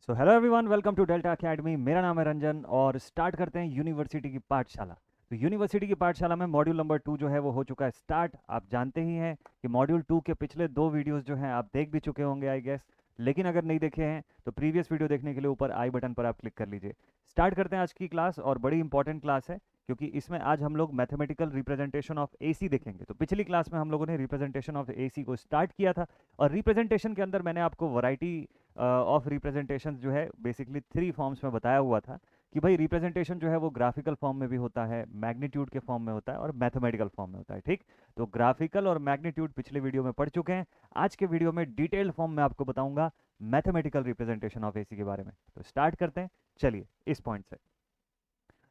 So hello everyone, welcome to Delta academy. मेरा नाम है रंजन और स्टार्ट करते हैं यूनिवर्सिटी की पाठशाला। तो यूनिवर्सिटी की पाठशाला में मॉड्यूल नंबर 2 जो है वो हो चुका है स्टार्ट। आप जानते ही हैं कि मॉड्यूल 2 के पिछले 2 वीडियोस जो हैं आप देख भी चुके होंगे आई गेस। लेकिन अगर नहीं देखे हैं तो प्रीवियस वीडियो देखने के लिए ऊपर आई बटन पर आप क्लिक कर लीजिए। स्टार्ट करते हैं आज की क्लास, और बड़ी इंपॉर्टेंट क्लास है क्योंकि इसमें आज हम लोग मैथमेटिकल रिप्रेजेंटेशन ऑफ एसी देखेंगे। तो पिछली क्लास में हम लोगों ने रिप्रेजेंटेशन ऑफ एसी को स्टार्ट किया था, और रिप्रेजेंटेशन के अंदर मैंने आपको वैरायटी ऑफ रिप्रेजेंटेशन जो है बेसिकली 3 फॉर्म्स में बताया हुआ था कि भाई रिप्रेजेंटेशन जो है वो ग्राफिकल फॉर्म में भी होता है, मैग्नीट्यूड के फॉर्म में होता है और मैथमेटिकल फॉर्म में होता है। ठीक, तो ग्राफिकल और मैग्नीट्यूड पिछले वीडियो में पढ़ चुके हैं। आज के वीडियो में डिटेल्ड फॉर्म में आपको बताऊंगा मैथमेटिकल रिप्रेजेंटेशन ऑफ एसी के बारे में। तो स्टार्ट करते हैं, चलिए इस पॉइंट से।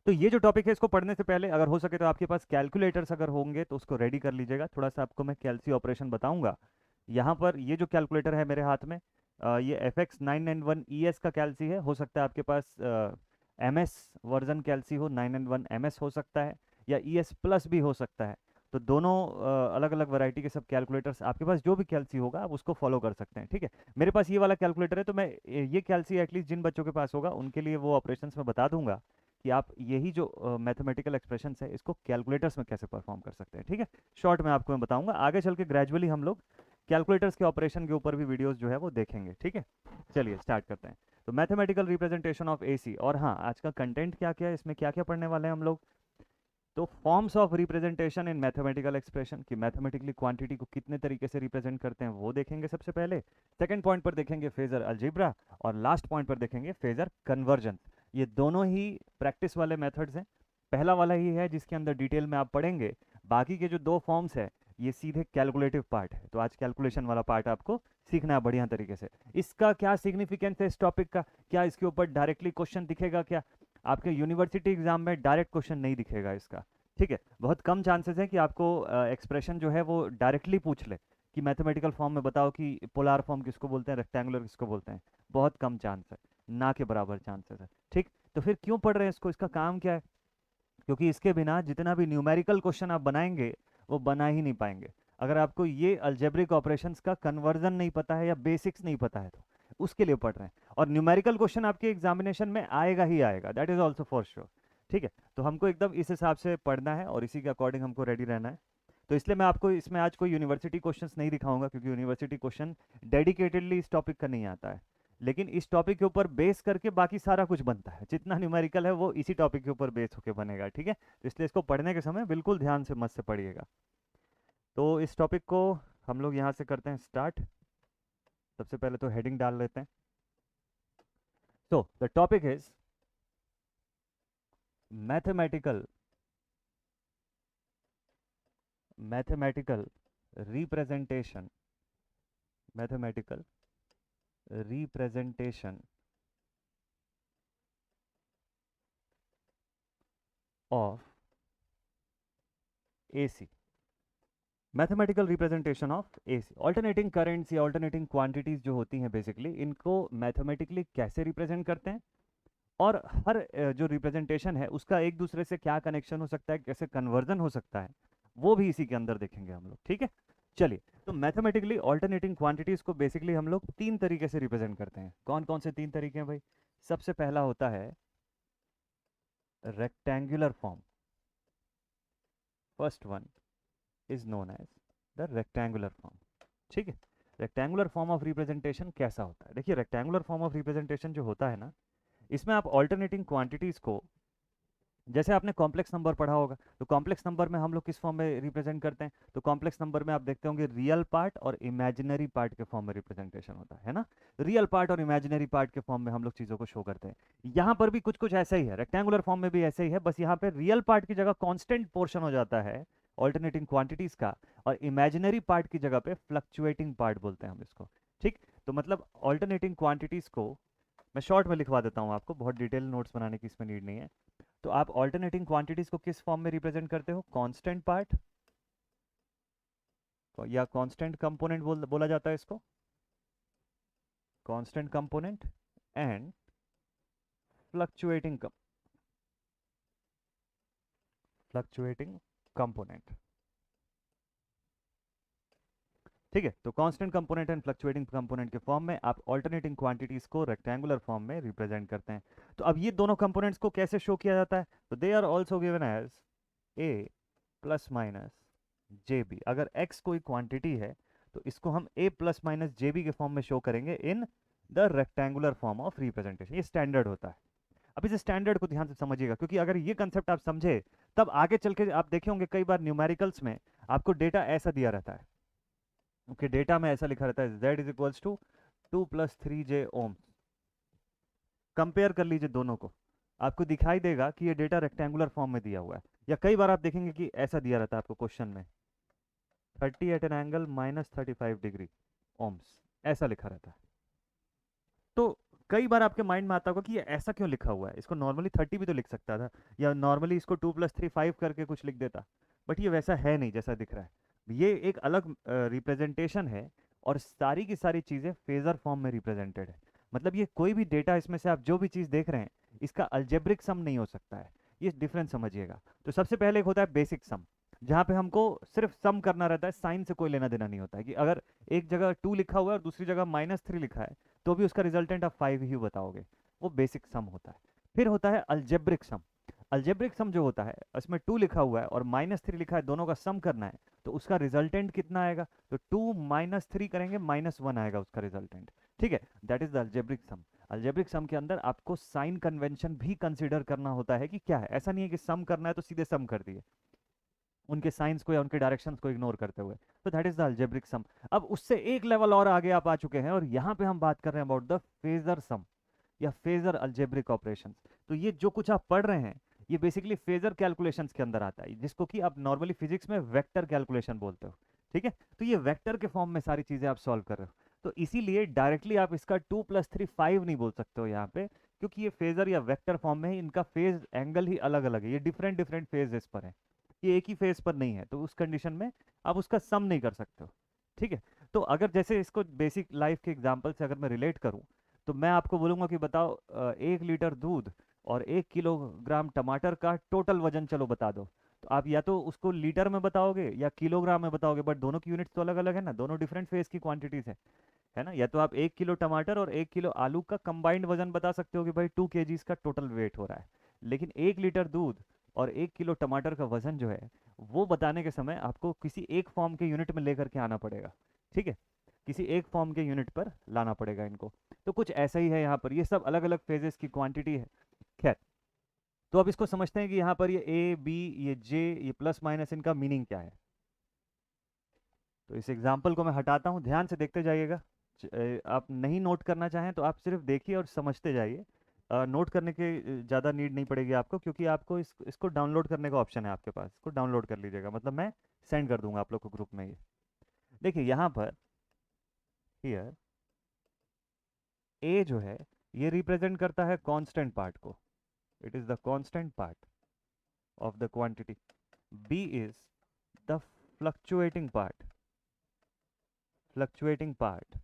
तो ये जो टॉपिक है इसको पढ़ने से पहले अगर हो सके तो आपके पास कैलकुलेटर्स अगर होंगे तो उसको रेडी कर लीजिएगा। थोड़ा सा आपको मैं कैलसी ऑपरेशन बताऊंगा। यहाँ पर ये जो कैलकुलेटर है मेरे हाथ में, ये FX 991 ES का कैलसी है। हो सकता है आपके पास MS वर्जन कैलसी हो, 991 MS हो सकता है, या ES प्लस भी हो सकता है। तो दोनों अलग अलग वैरायटी के सब कैलकुलेटर्स, आपके पास जो भी कैलसी होगा आप उसको फॉलो कर सकते हैं। ठीक है, मेरे पास ये वाला कैलकुलेटर है तो मैं ये कैलसी एटलीस्ट जिन बच्चों के पास होगा उनके लिए वो ऑपरेशंस में बता दूंगा कि आप यही जो मैथमेटिकल एक्सप्रेशंस है इसको कैलकुलेटर्स में कैसे परफॉर्म कर सकते हैं। ठीक है, शॉर्ट में आपको मैं बताऊंगा। आगे चल के ग्रेजुअली हम लोग कैलकुलेटर्स के ऑपरेशन के ऊपर भी वीडियोस जो है वो देखेंगे। ठीक है, चलिए स्टार्ट करते हैं। तो मैथमेटिकल रिप्रेजेंटेशन ऑफ एसी, और हाँ, आज का कंटेंट क्या क्या है, इसमें क्या क्या पढ़ने वाले हैं हम लोग। तो forms of representation in mathematical expression, कि मैथमेटिकली क्वांटिटी को कितने तरीके से रिप्रेजेंट करते हैं वो देखेंगे सबसे पहले। सेकंड पॉइंट पर देखेंगे फेजर अलजेब्रा, और लास्ट पॉइंट पर देखेंगे फेजर कन्वर्जन। ये दोनों ही प्रैक्टिस वाले मेथड्स हैं। पहला वाला ही है जिसके अंदर डिटेल में आप पढ़ेंगे। बाकी के जो 2 फॉर्म्स है ये सीधे कैलकुलेटिव पार्ट है। तो आज कैलकुलेशन वाला पार्ट आपको सीखना है बढ़िया तरीके से। इसका क्या सिग्निफिकेंस है इस टॉपिक का, क्या इसके ऊपर डायरेक्टली क्वेश्चन दिखेगा क्या? आपके यूनिवर्सिटी एग्जाम में डायरेक्ट क्वेश्चन नहीं दिखेगा इसका। ठीक है, बहुत कम चांसेस है कि आपको एक्सप्रेशन जो है वो डायरेक्टली पूछ ले कि मैथमेटिकल फॉर्म में बताओ कि पोलार फॉर्म किसको बोलते हैं, रेक्टेंगुलर किसको बोलते हैं। बहुत कम चांस है, ना के बराबर चांसेस है। ठीक, तो फिर क्यों पढ़ रहे हैं इसको, इसका काम क्या है? क्योंकि इसके बिना जितना भी न्यूमेरिकल क्वेश्चन आप बनाएंगे वो बना ही नहीं पाएंगे। अगर आपको ये अलजेब्रिक ऑपरेशंस का कन्वर्जन नहीं पता है या बेसिक्स नहीं पता है तो उसके लिए पढ़ रहे हैं। और न्यूमेरिकल क्वेश्चन आपके एग्जामिनेशन में आएगा ही आएगा, that is also for sure. ठीक है, तो हमको एकदम इस हिसाब से पढ़ना है और इसी के अकॉर्डिंग हमको रेडी रहना है। तो इसलिए मैं आपको इसमें आज कोई यूनिवर्सिटी क्वेश्चंस नहीं दिखाऊंगा, क्योंकि यूनिवर्सिटी क्वेश्चन डेडिकेटेडली इस टॉपिक का नहीं आता है। लेकिन इस टॉपिक के ऊपर बेस करके बाकी सारा कुछ बनता है, जितना न्यूमेरिकल है वो इसी टॉपिक के ऊपर बेस होकर बनेगा। ठीक है, तो इसलिए इसको पढ़ने के समय बिल्कुल ध्यान से मत से पढ़िएगा। तो इस टॉपिक को हम लोग यहाँ से करते हैं स्टार्ट। सबसे पहले तो हेडिंग डाल लेते हैं। तो the topic is mathematical mathematical representation mathematical representation of AC. Mathematical representation of AC, alternating currents या ऑल्टरनेटिंग क्वांटिटीज जो होती हैं बेसिकली, इनको मैथमेटिकली कैसे रिप्रेजेंट करते हैं, और हर जो रिप्रेजेंटेशन है उसका एक दूसरे से क्या कनेक्शन हो सकता है, कैसे कन्वर्जन हो सकता है, वो भी इसी के अंदर देखेंगे हम लोग। ठीक है, चलिए। तो मैथमेटिकली ऑल्टरनेटिंग क्वांटिटीज को बेसिकली हम लोग 3 तरीके से रिप्रेजेंट करते हैं। कौन कौन से 3 तरीके हैं भाई? सबसे पहला होता है rectangular form. First one is known as the rectangular form. ठीक है, रेक्टेंगुलर फॉर्म ऑफ रिप्रेजेंटेशन कैसा होता है? देखिए, रेक्टेंगुलर फॉर्म ऑफ रिप्रेजेंटेशन जो होता है ना, इसमें आप ऑल्टरनेटिंग क्वांटिटीज को, जैसे आपने कॉम्प्लेक्स नंबर पढ़ा होगा, तो कॉम्प्लेक्स नंबर में हम लोग किस फॉर्म में रिप्रेजेंट करते हैं? तो कॉम्प्लेक्स नंबर में आप देखते होंगे रियल पार्ट और इमेजिनरी पार्ट के फॉर्म में रिप्रेजेंटेशन होता है ना। रियल पार्ट और इमेजिनरी पार्ट के फॉर्म में हम लोग चीज़ों को शो करते हैं। यहाँ पर भी कुछ कुछ ऐसा ही है, रेक्टेंगुलर फॉर्म में भी ऐसे ही है, बस यहाँ पे रियल पार्ट की जगह कॉन्स्टेंट पोर्शन हो जाता है ऑल्टरनेटिंग क्वांटिटीज का, और इमेजिनरी पार्ट की जगह पे फ्लक्चुएटिंग पार्ट बोलते हैं हम इसको। ठीक, तो मतलब ऑल्टरनेटिंग क्वांटिटीज को मैं शॉर्ट में लिखवा देता हूँ आपको, बहुत डिटेल नोट्स बनाने की इसमें नीड नहीं है। तो आप ऑल्टरनेटिंग क्वांटिटीज को किस फॉर्म में रिप्रेजेंट करते हो? कांस्टेंट पार्ट या कांस्टेंट कंपोनेंट बोला जाता है इसको, constant component and fluctuating fluctuating component. ठीक है, तो constant component and fluctuating component के फॉर्म में आप ऑल्टरनेटिंग क्वांटिटीज को रेक्टेंगुलर फॉर्म में रिप्रेजेंट करते हैं। तो अब ये दोनों कंपोनेंट्स को कैसे शो किया जाता है? तो they are also given as a plus minus J b. अगर x कोई क्वांटिटी है तो इसको हम a plus minus J b के फॉर्म में शो करेंगे in the rectangular form of representation. ये स्टैंडर्ड होता है। अब इस स्टैंडर्ड को ध्यान से समझिएगा, क्योंकि अगर ये कंसेप्ट आप समझे तब आगे चल के आप देखे होंगे कई बार न्यूमेरिकल्स में आपको डेटा ऐसा दिया रहता है। ओके, डेटा में ऐसा लिखा रहता है z is equals to 2 + 3j ohm. Compare कर लीजिए दोनों को, आपको दिखाई देगा कि ये डेटा रेक्टेंगुलर फॉर्म में दिया हुआ है। या कई बार आप देखेंगे कि ऐसा दिया रहता है आपको क्वेश्चन में 30 at an angle -35 degree ohms, ऐसा लिखा रहता है। तो कई बार आपके माइंड में आता होगा कि ये ऐसा क्यों लिखा हुआ है, इसको नॉर्मली 30 भी तो लिख सकता था, या नॉर्मली इसको 2 + 3 5 करके कुछ लिख देता। बट ये वैसा है नहीं जैसा दिख रहा है। ये एक अलग रिप्रेजेंटेशन है और सारी की सारी चीज़ें फेजर फॉर्म में रिप्रेजेंटेड है। मतलब ये कोई भी डेटा इसमें से आप जो भी चीज़ देख रहे हैं इसका अल्जेब्रिक सम नहीं हो सकता है। ये डिफरेंस समझिएगा। तो सबसे पहले एक होता है बेसिक सम, जहाँ पे हमको सिर्फ सम करना रहता है, साइन से कोई लेना देना नहीं होता है। कि अगर एक जगह 2 लिखा हुआ है और दूसरी जगह -3 लिखा है तो भी उसका रिजल्टेंट आप 5 ही बताओगे। वो बेसिक सम होता है। फिर होता है अल्जेब्रिक सम। अल्जेब्रिक सम जो होता है उसमें 2 लिखा हुआ है और -3 लिखा है, दोनों का सम करना है तो उसका रिजल्टेंट कितना आएगा? तो 2 - 3 करेंगे -1 आएगा उसका रिजल्टेंट। ठीक है, that is the algebraic sum. Algebraic sum के अंदर आपको साइन कन्वेंशन भी कंसिडर करना होता है कि क्या है। ऐसा नहीं है कि सम करना है तो सीधे सम कर दिए उनके साइंस को या उनके डायरेक्शंस को इग्नोर करते हुए। तो that is the algebraic sum. अब उससे एक लेवल और आगे आप आ चुके हैं और यहाँ पे हम बात कर रहे हैं अबाउट द फेजर सम या फेजर अल्जेब्रिक ऑपरेशंस। तो ये जो कुछ आप पढ़ रहे हैं ये बेसिकली फेजर कैलकुलेशंस के अंदर आता है, जिसको कि आप नॉर्मली फिजिक्स में वेक्टर कैलकुलेशन बोलते हो। ठीक है, तो ये वेक्टर के फॉर्म में सारी चीजें आप सॉल्व कर रहे हो। तो इसीलिए डायरेक्टली आप इसका 2 + 3 5 नहीं बोल सकते हो यहाँ पे, क्योंकि ये फेजर या वेक्टर फॉर्म में है, इनका फेज एंगल ही अलग अलग है, ये डिफरेंट डिफरेंट फेजेस पर है, ये एक ही फेज पर नहीं है। तो उस कंडीशन में आप उसका सम नहीं कर सकते हो। ठीक है, तो अगर जैसे इसको बेसिक लाइफ के एग्जांपल से अगर मैं रिलेट करूं तो मैं आपको बोलूंगा कि बताओ 1 लीटर दूध और 1 किलोग्राम टमाटर का टोटल वजन चलो बता दो। तो आप या तो उसको लीटर में बताओगे या किलोग्राम में बताओगे, बट दोनों की यूनिट्स तो अलग अलग है ना, दोनों डिफरेंट फेज की क्वांटिटीज है ना। या तो आप 1 किलो टमाटर और 1 किलो आलू का कंबाइंड वजन बता सकते हो कि भाई 2 kg का टोटल वेट हो रहा है। लेकिन 1 लीटर दूध और 1 किलो टमाटर का वजन जो है वो बताने के समय आपको किसी एक फॉर्म के यूनिट में लेकर के आना पड़ेगा। ठीक है, किसी एक फॉर्म के यूनिट पर लाना पड़ेगा इनको। तो कुछ ऐसा ही है यहाँ पर, ये सब अलग अलग फेजेस की क्वांटिटी है। खैर, तो अब इसको समझते हैं कि यहाँ पर ये ए बी ये जे ये प्लस माइनस इनका मीनिंग क्या है। तो इस एग्जाम्पल को मैं हटाता हूँ, ध्यान से देखते जाइएगा। आप नहीं नोट करना चाहें तो आप सिर्फ देखिए और समझते जाइए। नोट करने की ज़्यादा नीड नहीं पड़ेगी आपको, क्योंकि आपको इसको डाउनलोड करने का ऑप्शन है आपके पास, इसको डाउनलोड कर लीजिएगा। मतलब मैं सेंड कर दूंगा आप लोग को ग्रुप में। ये देखिए यहाँ पर हियर ए जो है ये रिप्रेजेंट करता है कांस्टेंट पार्ट को, it is the constant part of the quantity. B is the fluctuating part, fluctuating part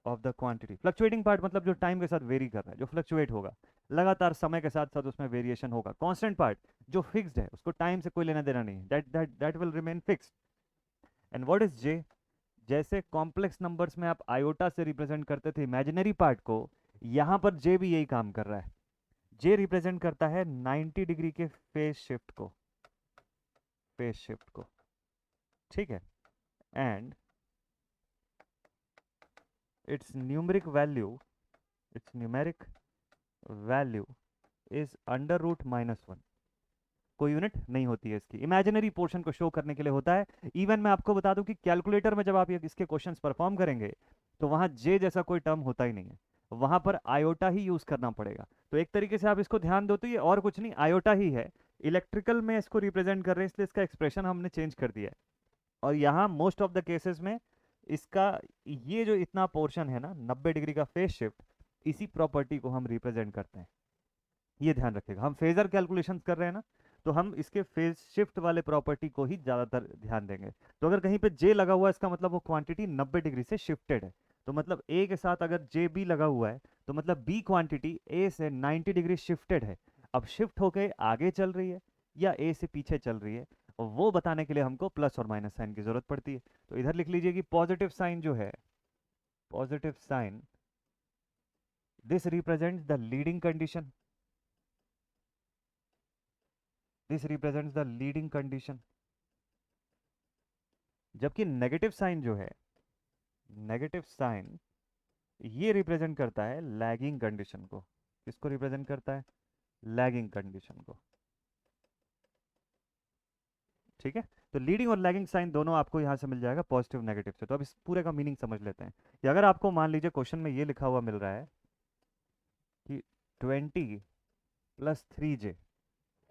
of the quantity. Fluctuating part मतलब जो टाइम के साथ वेरी कर रहा है, जो फ्लक्चुएट होगा लगातार समय के साथ साथ उसमें वेरिएशन होगा। कांस्टेंट पार्ट जो फिक्स्ड है, उसको टाइम से कोई लेना देना नहीं, that will remain fixed. And what is j? जैसे कॉम्प्लेक्स नंबर्स में आप आयोटा से रिप्रेजेंट करते थे इमेजिनरी पार्ट को, यहां पर जे भी यही काम कर रहा है। जे रिप्रेजेंट करता है 90 डिग्री के फेज शिफ्ट को, फेज शिफ्ट को। ठीक है, and its numeric value, its numeric value is √-1। कोई यूनिट नहीं होती है इसकी, इमेजिनरी पोर्शन को शो करने के लिए होता है। इवन मैं आपको बता दूं कि कैलकुलेटर में जब आप इसके क्वेश्चंस परफॉर्म करेंगे तो वहां जे जैसा कोई टर्म होता ही नहीं है, वहां पर आयोटा ही यूज करना पड़ेगा। तो एक तरीके से आप इसको ध्यान दो तो ये और कुछ नहीं, आयोटा ही है। इलेक्ट्रिकल में इसको रिप्रेजेंट कर रहे हैं, इसलिए इसका एक्सप्रेशन हमने चेंज कर दिया है। और यहाँ मोस्ट ऑफ द केसेस में इसका ये जो इतना पोर्शन है ना 90 डिग्री का फेज शिफ्ट, इसी प्रॉपर्टी को हम रिप्रेजेंट करते हैं। ये ध्यान रखिएगा, हम फेजर कैलकुलेशंस कर रहे हैं ना, तो हम इसके फेज शिफ्ट वाले प्रॉपर्टी को ही ज़्यादातर ध्यान देंगे। तो अगर कहीं पे जे लगा हुआ है इसका मतलब वो क्वांटिटी 90 डिग्री से शिफ्टेड है। तो मतलब ए के साथ अगर जे बी लगा हुआ है तो मतलब बी क्वांटिटी ए से 90 डिग्री शिफ्टेड है। अब शिफ्ट होके आगे चल रही है या ए से पीछे चल रही है, और वो बताने के लिए हमको प्लस और माइनस साइन की जरूरत पड़ती है। तो इधर लिख लीजिए कि पॉजिटिव साइन जो है, positive sign, this represents the leading condition, this represents the leading condition. जबकि नेगेटिव साइन जो है, नेगेटिव साइन, ये रिप्रेजेंट करता है लैगिंग कंडीशन को। किसको रिप्रेजेंट करता है? लैगिंग कंडीशन को। ठीक है, तो लीडिंग और लैगिंग साइन दोनों आपको यहां से मिल जाएगा पॉजिटिव नेगेटिव से। तो अब इस पूरे का मीनिंग समझ लेते हैं कि अगर आपको मान लीजिए क्वेश्चन में ये लिखा हुआ मिल रहा है कि 20 + 3j,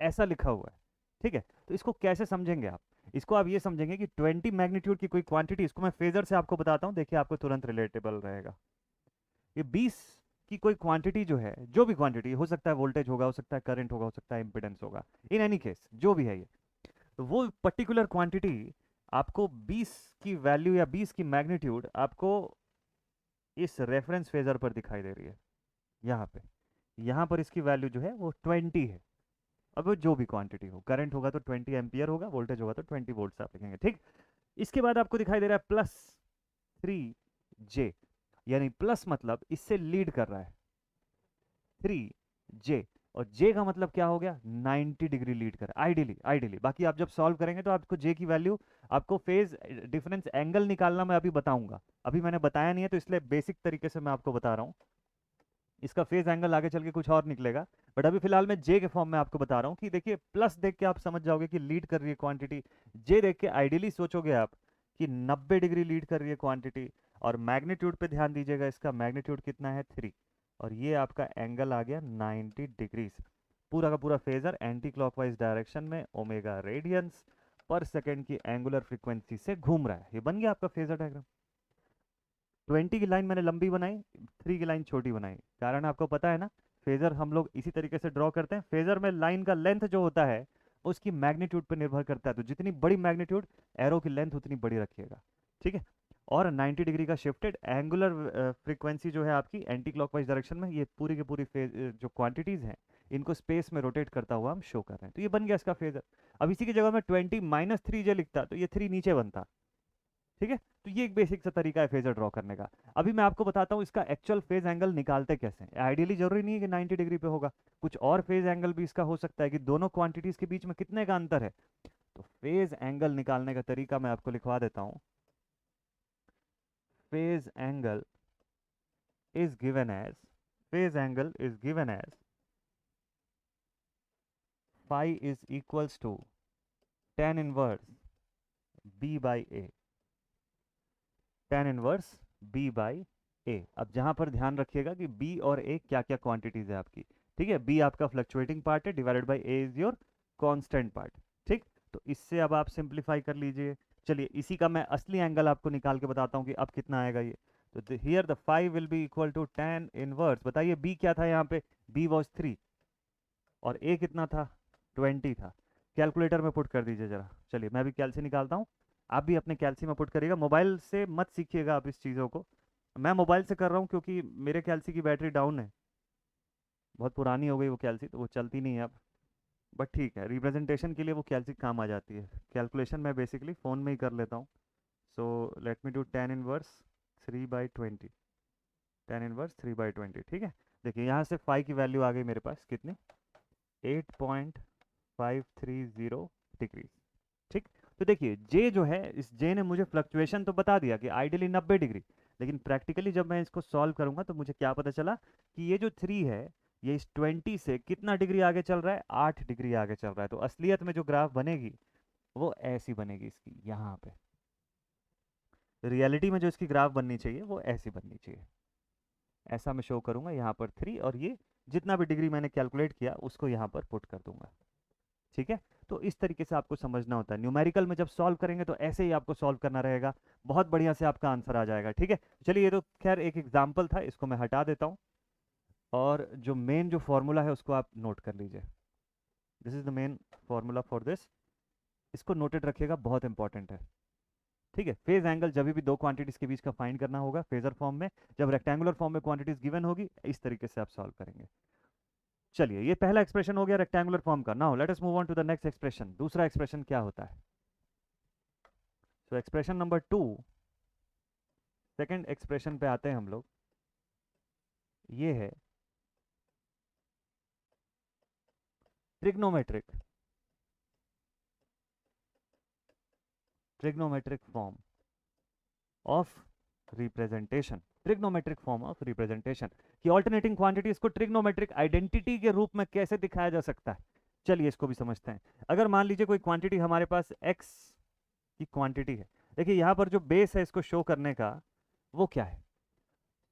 ऐसा लिखा हुआ है, ठीक है, तो इसको कैसे समझेंगे आप? इसको आप ये समझेंगे कि 20 मैग्नीट्यूड की कोई क्वांटिटी, इसको मैं फेजर से आपको बताता हूं, देखिए आपको तुरंत रिलेटेबल रहेगा। ये 20 की कोई क्वांटिटी जो है, जो भी क्वांटिटी हो सकता है, वोल्टेज होगा, हो सकता है करंट होगा, हो सकता है इंपिडेंस होगा, इन एनी केस जो भी है ये, तो वो पर्टिकुलर क्वांटिटी आपको 20 की वैल्यू या 20 की मैग्नीट्यूड आपको इस रेफरेंस फेजर पर दिखाई दे रही है। यहाँ पे, यहाँ पर इसकी वैल्यू जो है वो 20 है। अब वो जो भी क्वांटिटी हो, करंट होगा तो 20 एम्पियर होगा, वोल्टेज होगा तो 20 वोल्ट आप लिखेंगे। ठीक, इसके बाद आपको दिखाई दे रहा है +3j, यानी प्लस मतलब इससे लीड कर रहा है 3j, और j का मतलब क्या हो गया? 90 डिग्री लीड कर, आइडियली, आइडियली। बाकी आप जब सॉल्व करेंगे तो आपको j की वैल्यू, आपको फेज डिफरेंस एंगल निकालना मैं अभी बताऊंगा, अभी मैंने बताया नहीं है तो इसलिए बेसिक तरीके से मैं आपको बता रहा हूँ। इसका फेज एंगल आगे चल के कुछ और निकलेगा, बट अभी फिलहाल मैं जे के फॉर्म में आपको बता रहा हूँ कि देखिए प्लस देख के आप समझ जाओगे कि लीड कर रही है क्वांटिटी, जे देख के आइडियली सोचोगे आप कि 90 डिग्री लीड कर रही है क्वांटिटी, और मैग्नीट्यूड पे ध्यान दीजिएगा, इसका मैग्नीट्यूड कितना है? 3, और ये आपका एंगल आ गया 90 डिग्रीज। पूरा का पूरा फेजर एंटी क्लॉकवाइज डायरेक्शन में ओमेगा रेडियंस पर सेकेंड की एंगुलर फ्रीक्वेंसी से घूम रहा है। ये बन गया आपका फेजर डायग्राम। 20 की लाइन मैंने लंबी बनाई, 3 की लाइन छोटी बनाई, कारण आपको पता है ना, फेजर हम लोग इसी तरीके से ड्रॉ करते हैं। फेजर में लाइन का लेंथ जो होता है उसकी मैग्नीट्यूड पर निर्भर करता है, तो जितनी बड़ी मैग्नीट्यूड, एरो की लेंथ उतनी बड़ी रखिएगा। ठीक है, और 90 डिग्री का शिफ्टेड एंगुलर फ्रीक्वेंसी जो है आपकी एंटी क्लॉकवाइज डायरेक्शन में, ये पूरी की पूरी फेज जो क्वांटिटीज हैं इनको स्पेस में रोटेट करता हुआ हम शो कर रहे हैं। तो ये बन गया इसका फेजर। अब इसी की जगह में 20 - 3j लिखता तो ये 3 नीचे बनता। ठीक है, तो ये एक बेसिक सा तरीका है फेजर ड्रॉ करने का। अभी मैं आपको बताता हूँ इसका एक्चुअल फेज एंगल निकालते कैसे हैं। आइडियली जरूरी नहीं है कि 90 डिग्री पे होगा, कुछ और फेज एंगल भी इसका हो सकता है कि दोनों क्वांटिटीज के बीच में कितने का अंतर है। तो फेज एंगल निकालने का तरीका मैं आपको लिखवा देता हूँ। Phase angle is given as, phase angle is given as phi is equals to tan inverse b by a, tan inverse b by a। अब जहां पर ध्यान रखिएगा कि b और a क्या क्या क्वांटिटीज है आपकी। ठीक है, b आपका फ्लक्चुएटिंग पार्ट है, divided by a is your constant part. ठीक, तो इससे अब आप सिंप्लीफाई कर लीजिए। चलिए इसी का मैं असली एंगल आपको निकाल के बताता हूँ कि अब कितना आएगा ये। तो here the phi will be equal to tan inverse, बताइए b क्या था यहाँ पे? b वॉज 3 और a कितना था? 20 था। कैलकुलेटर में पुट कर दीजिए जरा। चलिए मैं भी कैलसी निकालता हूँ, आप भी अपने कैलसी में पुट करिएगा। मोबाइल से मत सीखिएगा आप इस चीज़ों को, मैं मोबाइल से कर रहा हूँ क्योंकि मेरे कैलसी की बैटरी डाउन है, बहुत पुरानी हो गई वो कैलसी, तो वो चलती नहीं है अब। बट ठीक है, रिप्रेजेंटेशन के लिए वो कैलसी काम आ जाती है। कैलकुलेशन मैं बेसिकली फ़ोन में ही कर लेता हूँ। So let me do tan inverse 3/20, tan inverse 3/20। ठीक है, देखिए यहाँ से फाई की वैल्यू आ गई मेरे पास कितनी? 8.530 डिग्री। ठीक, तो देखिए जे जो है, इस जे ने मुझे फ्लक्चुएशन तो बता दिया कि आइडियली 90 डिग्री, लेकिन प्रैक्टिकली जब मैं इसको सॉल्व करूंगा तो मुझे क्या पता चला कि ये जो 3 है ये इस 20 से कितना डिग्री आगे चल रहा है? 8 डिग्री आगे चल रहा है। तो असलियत में जो ग्राफ बनेगी वो ऐसी बनेगी, इसकी यहाँ पे रियलिटी में जो इसकी ग्राफ बननी चाहिए वो ऐसी बननी चाहिए। ऐसा मैं शो करूंगा यहाँ पर 3, और ये जितना भी डिग्री मैंने कैलकुलेट किया उसको यहाँ पर पुट कर दूंगा। ठीक है, तो इस तरीके से आपको समझना होता है। न्यूमेरिकल में जब सॉल्व करेंगे तो ऐसे ही आपको सॉल्व करना रहेगा, बहुत बढ़िया से आपका आंसर आ जाएगा। ठीक है, चलिए ये तो खैर एक एग्जाम्पल था, इसको मैं हटा देता हूँ, और जो मेन जो फॉर्मूला है उसको आप नोट कर लीजिए। This is the main formula for this, इसको नोटेड रखिएगा, बहुत इंपॉर्टेंट है। ठीक है, फेज एंगल जब भी दो क्वांटिटीज के बीच का फाइंड करना होगा फेजर फॉर्म में, जब रेक्टेंगुलर फॉर्म में क्वांटिटीज गिवन होगी, इस तरीके से आप सॉल्व करेंगे। चलिए ये पहला एक्सप्रेशन हो गया रेक्टेंगुलर फॉर्म का। Now let us move on to the next expression. दूसरा एक्सप्रेशन क्या होता है? So expression number 2, second expression पे आते हैं हम लोग। ये है trigonometric form of representation. Trigonometric form of representation कि ऑल्टरनेटिंग क्वांटिटीज को ट्रिग्नोमेट्रिक आइडेंटिटी के रूप में कैसे दिखाया जा सकता है। चलिए इसको भी समझते हैं। अगर मान लीजिए कोई क्वांटिटी हमारे पास x की क्वांटिटी है, देखिए यहां पर जो बेस है इसको शो करने का वो क्या है,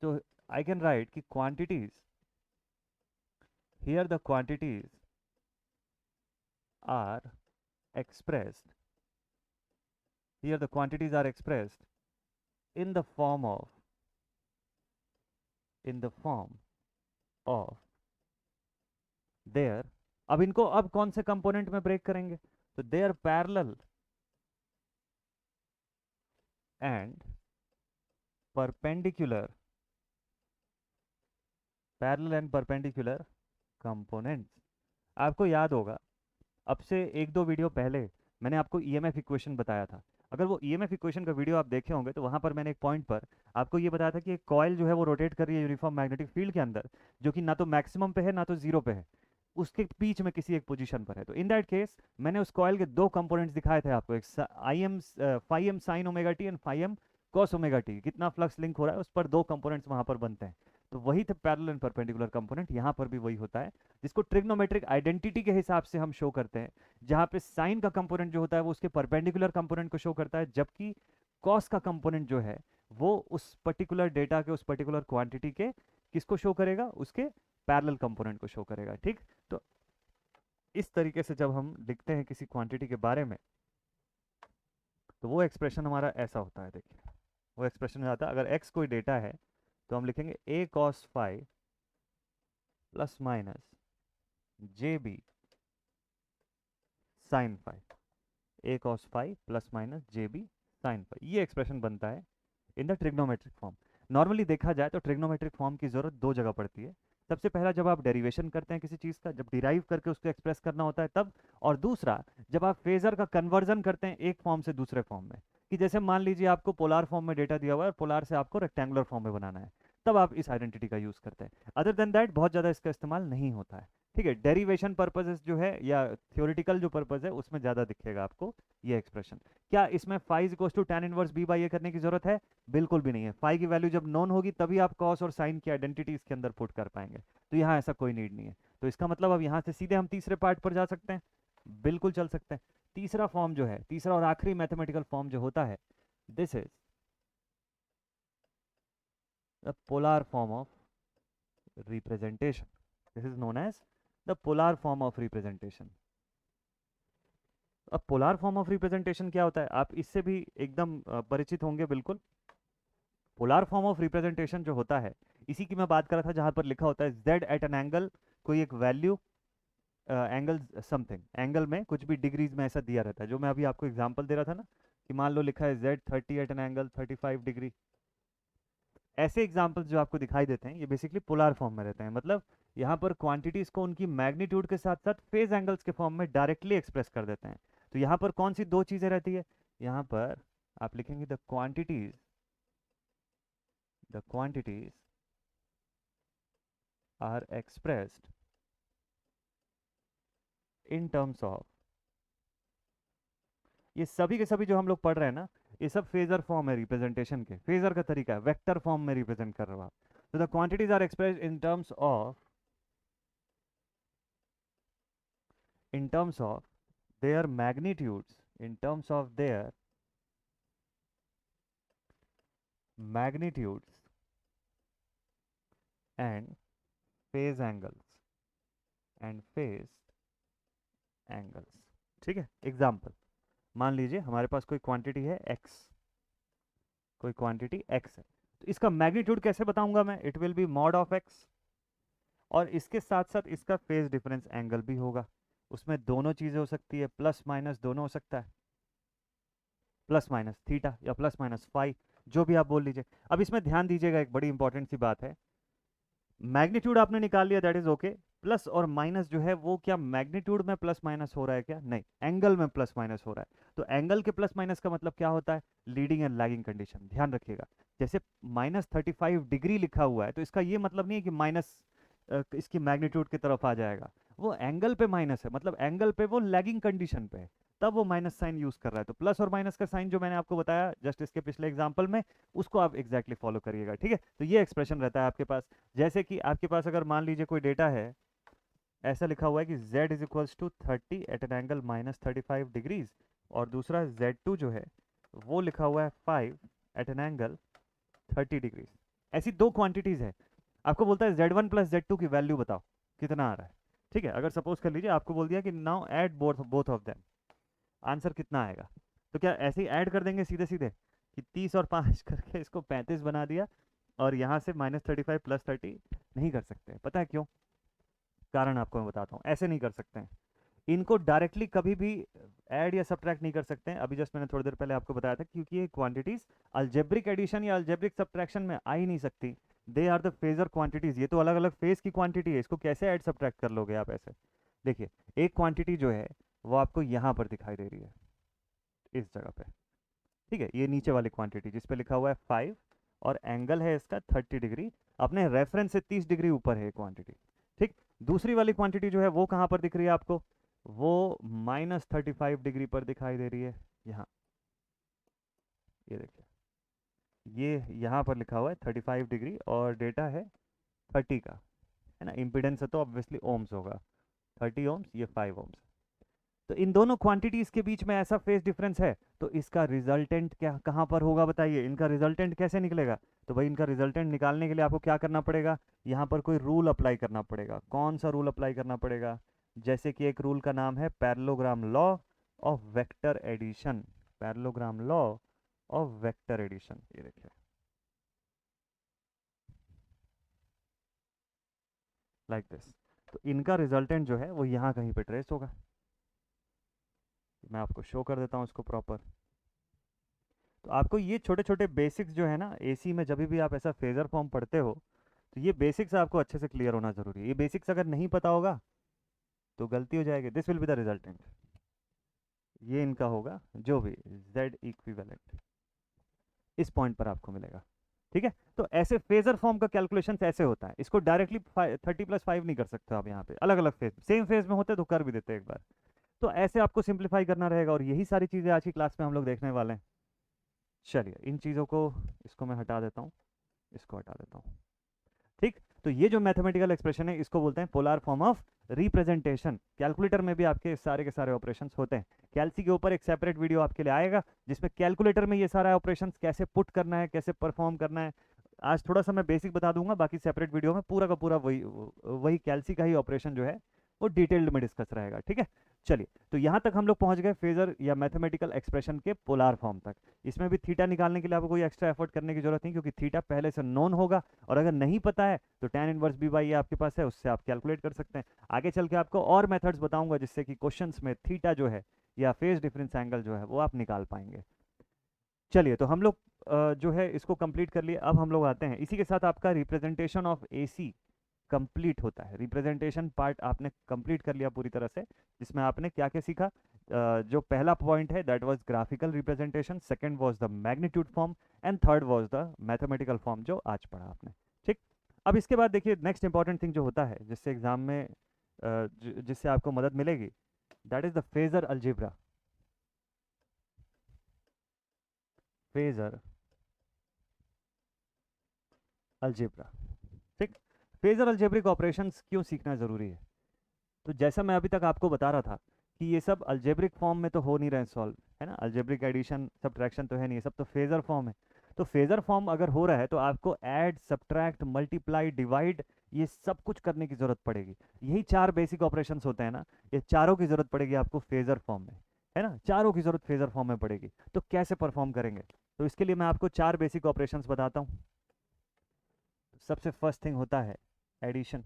तो आई कैन राइट कि quantities, here the quantities are expressed, here the quantities are expressed in the form of their, अब इनको अब कौन से कंपोनेंट में ब्रेक करेंगे, तो their parallel and perpendicular components. आपको याद होगा अब से एक दो वीडियो पहले मैंने आपको ईएमएफ इक्वेशन बताया था। अगर वो ईएमएफ इक्वेशन का वीडियो आप देखे होंगे तो वहां पर मैंने एक पॉइंट पर आपको ये बताया था कि एक कॉइल जो है वो रोटेट कर रही है यूनिफॉर्म मैग्नेटिक फील्ड के अंदर, जो कि ना तो मैक्सिमम पे है ना तो जीरो पे है, उसके बीच में किसी एक पोजीशन पर है। तो इन दैट केस मैंने उस कॉइल के दो कंपोनेंट्स दिखाए थे आपको, एक phi M sine omega T and phi M cos omega T. कितना फ्लक्स लिंक हो रहा है उस पर दो कंपोनेंट्स वहां पर बनते हैं। तो वही थे पैरेलल एंड परपेंडिकुलर कंपोनेंट। यहाँ पर भी वही होता है जिसको ट्रिग्नोमेट्रिक आइडेंटिटी के हिसाब से हम शो करते हैं, जहाँ पे साइन का कंपोनेंट जो होता है वो उसके परपेंडिकुलर कंपोनेंट को शो करता है, जबकि कॉस का कंपोनेंट जो है वो उस पर्टिकुलर डेटा के, उस पर्टिकुलर क्वांटिटी के किसको शो करेगा, उसके पैरेलल कंपोनेंट को शो करेगा। ठीक, तो इस तरीके से जब हम लिखते हैं किसी क्वांटिटी के बारे में तो वो एक्सप्रेशन हमारा ऐसा होता है। देखिए वो एक्सप्रेशन आता है, अगर x कोई डेटा है तो हम लिखेंगे a cos phi plus minus J B sine phi, a cos phi plus minus J B sine phi. ये एक्सप्रेशन बनता है in the trigonometric form. Normally देखा जाए तो ट्रिग्नोमेट्रिक फॉर्म की जरूरत दो जगह पड़ती है। सबसे पहला जब आप डेरिवेशन करते हैं किसी चीज़ का, जब डिराइव करके उसको एक्सप्रेस करना होता है तब, और दूसरा जब आप फेजर का कन्वर्जन करते हैं एक फॉर्म से दूसरे फॉर्म में, कि जैसे मान लीजिए आपको पोलार फॉर्म में डेटा दिया हुआ है और पोलार से आपको रेक्टेंगुलर फॉर्म में बनाना है, तब आप इस आइडेंटिटी का यूज़ करते हैं। अदर देन दैट बहुत ज़्यादा इसका इस्तेमाल नहीं होता है। ठीक है, डेरिवेशन पर्पजेस जो है या थियोरिटिकल जो पर्पज है उसमें ज़्यादा दिखेगा आपको ये एक्सप्रेशन। क्या इसमें phi is equals to tan inverse b by a करने की जरूरत है? बिल्कुल भी नहीं है। फाई की वैल्यू जब नॉन होगी तभी आप कॉस और साइन की आइडेंटिटी इसके अंदर पुट कर पाएंगे, तो यहाँ ऐसा कोई नीड नहीं है। तो इसका मतलब अब यहाँ से सीधे हम तीसरे पार्ट पर जा सकते हैं, बिल्कुल चल सकते हैं। तीसरा फॉर्म जो है, तीसरा और आखिरी मैथमेटिकल फॉर्म जो होता है, this is the polar form of representation. This is known as the polar form of representation. अब पोलार फॉर्म ऑफ रिप्रेजेंटेशन क्या होता है, आप इससे भी एकदम परिचित होंगे बिल्कुल। पोलार फॉर्म ऑफ रिप्रेजेंटेशन जो होता है, इसी की मैं बात कर रहा था, जहां पर लिखा होता है z एट एन एंगल, कोई एक वैल्यू एंगल समथिंग, एंगल में कुछ भी डिग्रीज में ऐसा दिया रहता है, जो मैं अभी आपको एग्जांपल दे रहा था ना, कि मान लो लिखा है z 30 at an angle 35 degree. ऐसे एग्जाम्पल्स जो आपको दिखाई देते हैं ये बेसिकली पोलार फॉर्म में रहते हैं। मतलब यहाँ पर क्वांटिटीज को उनकी मैग्नीट्यूड के साथ साथ फेज एंगल्स के फॉर्म में डायरेक्टली एक्सप्रेस कर देते हैं। तो यहाँ पर कौन सी दो चीजें रहती है, यहाँ पर आप लिखेंगे the quantities are expressed in terms of, ये सभी के सभी जो हम लोग पढ़ रहे हैं ना, ये सब फेजर फॉर्म है रिप्रेजेंटेशन के, फेजर का तरीका है, वेक्टर फॉर्म में रिप्रेजेंट कर रहे हो आप। तो the quantities are expressed in terms of their magnitudes, in terms of their magnitudes and phase angles। ठीक है, एग्जाम्पल मान लीजिए हमारे पास कोई क्वांटिटी है x, कोई क्वांटिटी x है, तो इसका मैग्नीट्यूड कैसे बताऊंगा मैं, it will be mod of x, और इसके साथ साथ इसका फेज डिफरेंस एंगल भी होगा। उसमें दोनों चीजें हो सकती है, प्लस माइनस दोनों हो सकता है, प्लस माइनस थीटा या प्लस माइनस फाई, जो भी आप बोल लीजिए। अब इसमें ध्यान दीजिएगा, एक बड़ी इंपॉर्टेंट सी बात है, मैग्नीट्यूड आपने निकाल लिया, दैट इज ओके, प्लस और माइनस जो है वो क्या मैग्नीट्यूड में प्लस माइनस हो रहा है क्या? नहीं, एंगल में प्लस माइनस हो रहा है। तो एंगल के प्लस माइनस का मतलब क्या होता है? लीडिंग एंड लैगिंग कंडीशन, ध्यान रखिएगा। जैसे -35 डिग्री लिखा हुआ है तो इसका ये मतलब नहीं है कि माइनस इसकी मैग्नीट्यूड की तरफ आ जाएगा। वो एंगल पे माइनस है, मतलब एंगल पे वो लैगिंग कंडीशन पे है, तब वो माइनस साइन यूज कर रहा है। तो प्लस और माइनस का साइन जो मैंने आपको बताया जस्ट इसके पिछले एग्जांपल में, उसको आप एग्जैक्टली फॉलो करिएगा, ठीक है? तो ये एक्सप्रेशन रहता है आपके पास। जैसे कि आपके पास अगर मान लीजिए कोई डेटा है, ऐसा लिखा हुआ है कि z is equals to 30 at an angle -35 degrees, और दूसरा z2 जो है वो लिखा हुआ है 5 एट एन एंगल 30 डिग्रीज। ऐसी दो क्वांटिटीज है, आपको बोलता है z1 प्लस z2 की वैल्यू बताओ कितना आ रहा है, ठीक है? अगर सपोज कर लीजिए आपको बोल दिया कि now add both both of them, answer कितना आएगा? तो क्या ऐसे ही ऐड कर देंगे सीधे सीधे कि 30 और 5 करके इसको 35 बना दिया, और यहाँ से -35 प्लस 30? नहीं कर सकते। पता है क्यों? कारण आपको मैं बताता हूँ, ऐसे नहीं कर सकते हैं। इनको डायरेक्टली कभी भी ऐड या सब्ट्रैक्ट नहीं कर सकते हैं। अभी जस्ट मैंने थोड़ी देर पहले आपको बताया था, क्योंकि ये क्वांटिटीज अलजेब्रिक एडिशन या अलजेब्रिक सब्ट्रैक्शन में आ ही नहीं सकती। They are the phasor quantities, ये तो अलग अलग फेज की क्वांटिटी है, इसको कैसे ऐड सब्ट्रैक्ट कर लोगे आप ऐसे? देखिए, एक क्वांटिटी जो है वो आपको यहाँ पर दिखाई दे रही है इस जगह पे, ठीक है? ये नीचे वाली क्वांटिटी जिस पे लिखा हुआ है 5 और एंगल है इसका 30 डिग्री, अपने रेफरेंस से 30 डिग्री ऊपर है क्वांटिटी, ठीक? दूसरी वाली क्वांटिटी जो है वो कहाँ पर दिख रही है आपको? वो -35 डिग्री पर दिखाई दे रही है, यहाँ। ये देखिए, ये यहाँ पर लिखा हुआ है 35 डिग्री और डेटा है 30 का, है ना? इम्पिडेंस है तो ऑब्वियसली ओम्स होगा, 30 ओम्स, ये 5 ओम्स। तो इन दोनों क्वांटिटीज के बीच में ऐसा फेज डिफरेंस है, तो इसका रिजल्टेंट क्या कहाँ पर होगा बताइए? इनका रिजल्टेंट कैसे निकलेगा? तो भाई इनका रिजल्टेंट निकालने के लिए आपको क्या करना पड़ेगा? यहाँ पर कोई रूल अप्लाई करना पड़ेगा। कौन सा रूल अप्लाई करना पड़ेगा? जैसे कि एक रूल का नाम है parallelogram law of vector addition. Parallelogram law of vector addition, ये देखिए, लाइक दिस। तो इनका रिजल्टेंट जो है वो यहाँ कहीं पे ट्रेस होगा। मैं आपको शो कर देता हूँ इसको प्रॉपर। तो आपको ये छोटे छोटे बेसिक्स जो है ना, एसी में जब भी आप ऐसा फेजर फॉर्म पढ़ते हो, तो ये बेसिक्स आपको अच्छे से क्लियर होना जरूरी है। ये बेसिक्स अगर नहीं पता होगा तो गलती हो जाएगी। This will be the resultant, ये इनका होगा जो भी z इक्विवेलेंट इस पॉइंट पर आपको मिलेगा, ठीक है? तो ऐसे फेजर फॉर्म का कैलकुलेशन ऐसे होता है, इसको डायरेक्टली 30 + 5 नहीं कर सकते आप। यहाँ पे अलग अलग फेज, सेम फेज में होते तो कर भी देते एक बार। तो ऐसे आपको सिंप्लीफाई करना रहेगा, और यही सारी चीज़ें आज की क्लास में हम लोग देखने वाले हैं। चलिए, इन चीज़ों को, इसको मैं हटा देता हूँ, इसको हटा देता हूँ, ठीक? तो ये जो मैथमेटिकल एक्सप्रेशन है इसको बोलते हैं polar form of representation. Calculator में भी आपके सारे के सारे ऑपरेशंस होते हैं। कैलसी के ऊपर एक सेपरेट वीडियो आपके लिए आएगा जिसमें कैलकुलेटर में ये सारा ऑपरेशंस कैसे पुट करना है, कैसे परफॉर्म करना है। आज थोड़ा सा मैं बेसिक बता दूंगा, बाकी सेपरेट वीडियो में पूरा का पूरा वही वही कैलसी का ही ऑपरेशन जो है वो डिटेल्ड में डिस्कस रहेगा, ठीक है? चलिए, तो यहाँ तक हम लोग पहुँच गए फेजर या मैथमेटिकल एक्सप्रेशन के पोलार फॉर्म तक। इसमें भी थीटा निकालने के लिए आपको कोई एक्स्ट्रा एफर्ट करने की जरूरत नहीं, क्योंकि थीटा पहले से नोन होगा, और अगर नहीं पता है तो tan इनवर्स बी बाई ये आपके पास है, उससे आप कैलकुलेट कर सकते हैं। आगे चल के आपको और मेथड्स बताऊंगा जिससे कि क्वेश्चंस में थीटा जो है या फेज डिफरेंस एंगल जो है वो आप निकाल पाएंगे। चलिए, तो हम लोग जो है इसको कंप्लीट कर लिए। अब हम लोग आते हैं, इसी के साथ आपका रिप्रेजेंटेशन ऑफ एसी कंप्लीट होता है। रिप्रेजेंटेशन पार्ट आपने कंप्लीट कर लिया पूरी तरह से, जिसमें आपने क्या क्या सीखा? जो पहला पॉइंट है that was graphical representation, second was the magnitude form, and third was the mathematical form जो आज पढ़ा आपने, ठीक? अब इसके बाद देखिए, नेक्स्ट इंपॉर्टेंट थिंग जो होता है जिससे एग्जाम में जिससे आपको मदद मिलेगी, that is the phasor algebra. Phasor algebra, ठीक? फेजर अलजेब्रिक ऑपरेशंस क्यों सीखना ज़रूरी है? तो जैसा मैं अभी तक आपको बता रहा था कि ये सब अलजेब्रिक फॉर्म में तो हो नहीं रहे सॉल्व, है ना? अलजेब्रिक एडिशन सब्ट्रैक्शन तो है नहीं, ये सब तो फेजर फॉर्म है। तो फेजर फॉर्म अगर हो रहा है तो आपको ऐड, सब्ट्रैक्ट, मल्टीप्लाई, डिवाइड, ये सब कुछ करने की जरूरत पड़ेगी। यही 4 बेसिक ऑपरेशंस होते हैं ना, ये चारों की जरूरत पड़ेगी आपको फेजर फॉर्म में, है ना? चारों की जरूरत फेजर फॉर्म में पड़ेगी। तो कैसे परफॉर्म करेंगे? तो इसके लिए मैं आपको 4 बेसिक ऑपरेशंस बताता हूँ। सबसे फर्स्ट थिंग होता है एडिशन।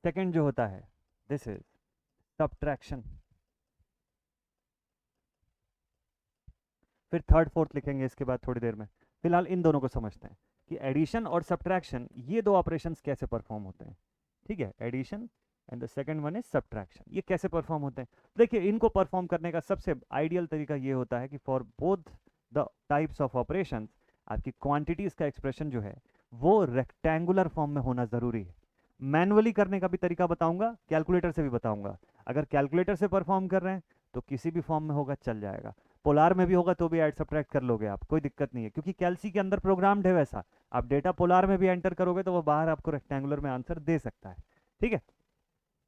सेकंड जो होता है, दिस इज सब्ट्रैक्शन। फिर थर्ड फोर्थ लिखेंगे इसके बाद थोड़ी देर में। फिलहाल इन दोनों को समझते हैं कि एडिशन और सब्ट्रैक्शन ये दो ऑपरेशंस कैसे परफॉर्म होते हैं। ठीक है, addition and the second one is subtraction, ये कैसे परफॉर्म होते हैं। देखिए इनको परफॉर्म करने का सबसे आइडियल तरीका ये होता है कि for both the types of operations आपकी क्वांटिटीज का एक्सप्रेशन जो है वो रेक्टेंगुलर फॉर्म में होना जरूरी है। मैनुअली करने का भी तरीका बताऊंगा, कैलकुलेटर से भी बताऊंगा। अगर कैलकुलेटर से परफॉर्म कर रहे हैं तो किसी भी फॉर्म में होगा, चल जाएगा। पोलार में भी होगा तो भी ऐड सब्ट्रैक्ट कर लोगे आप, कोई दिक्कत नहीं है, क्योंकि कैलसी के अंदर प्रोग्राम्ड है वैसा। आप डेटा पोलार में भी एंटर करोगे तो वो बाहर आपको रेक्टेंगुलर में आंसर दे सकता है। ठीक है,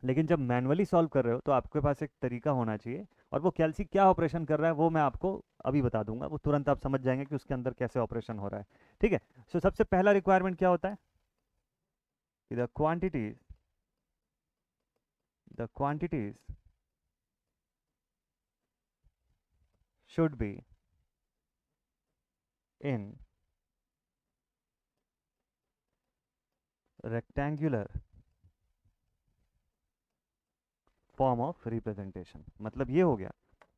लेकिन जब मैनुअली सॉल्व कर रहे हो तो आपके पास एक तरीका होना चाहिए, और वो कैलसी क्या ऑपरेशन कर रहा है वो मैं आपको अभी बता दूंगा, वो तुरंत आप समझ जाएंगे कि उसके अंदर कैसे ऑपरेशन हो रहा है। ठीक है, सो सबसे पहला रिक्वायरमेंट क्या होता है कि the quantities should be in rectangular form of representation। मतलब ये हो गया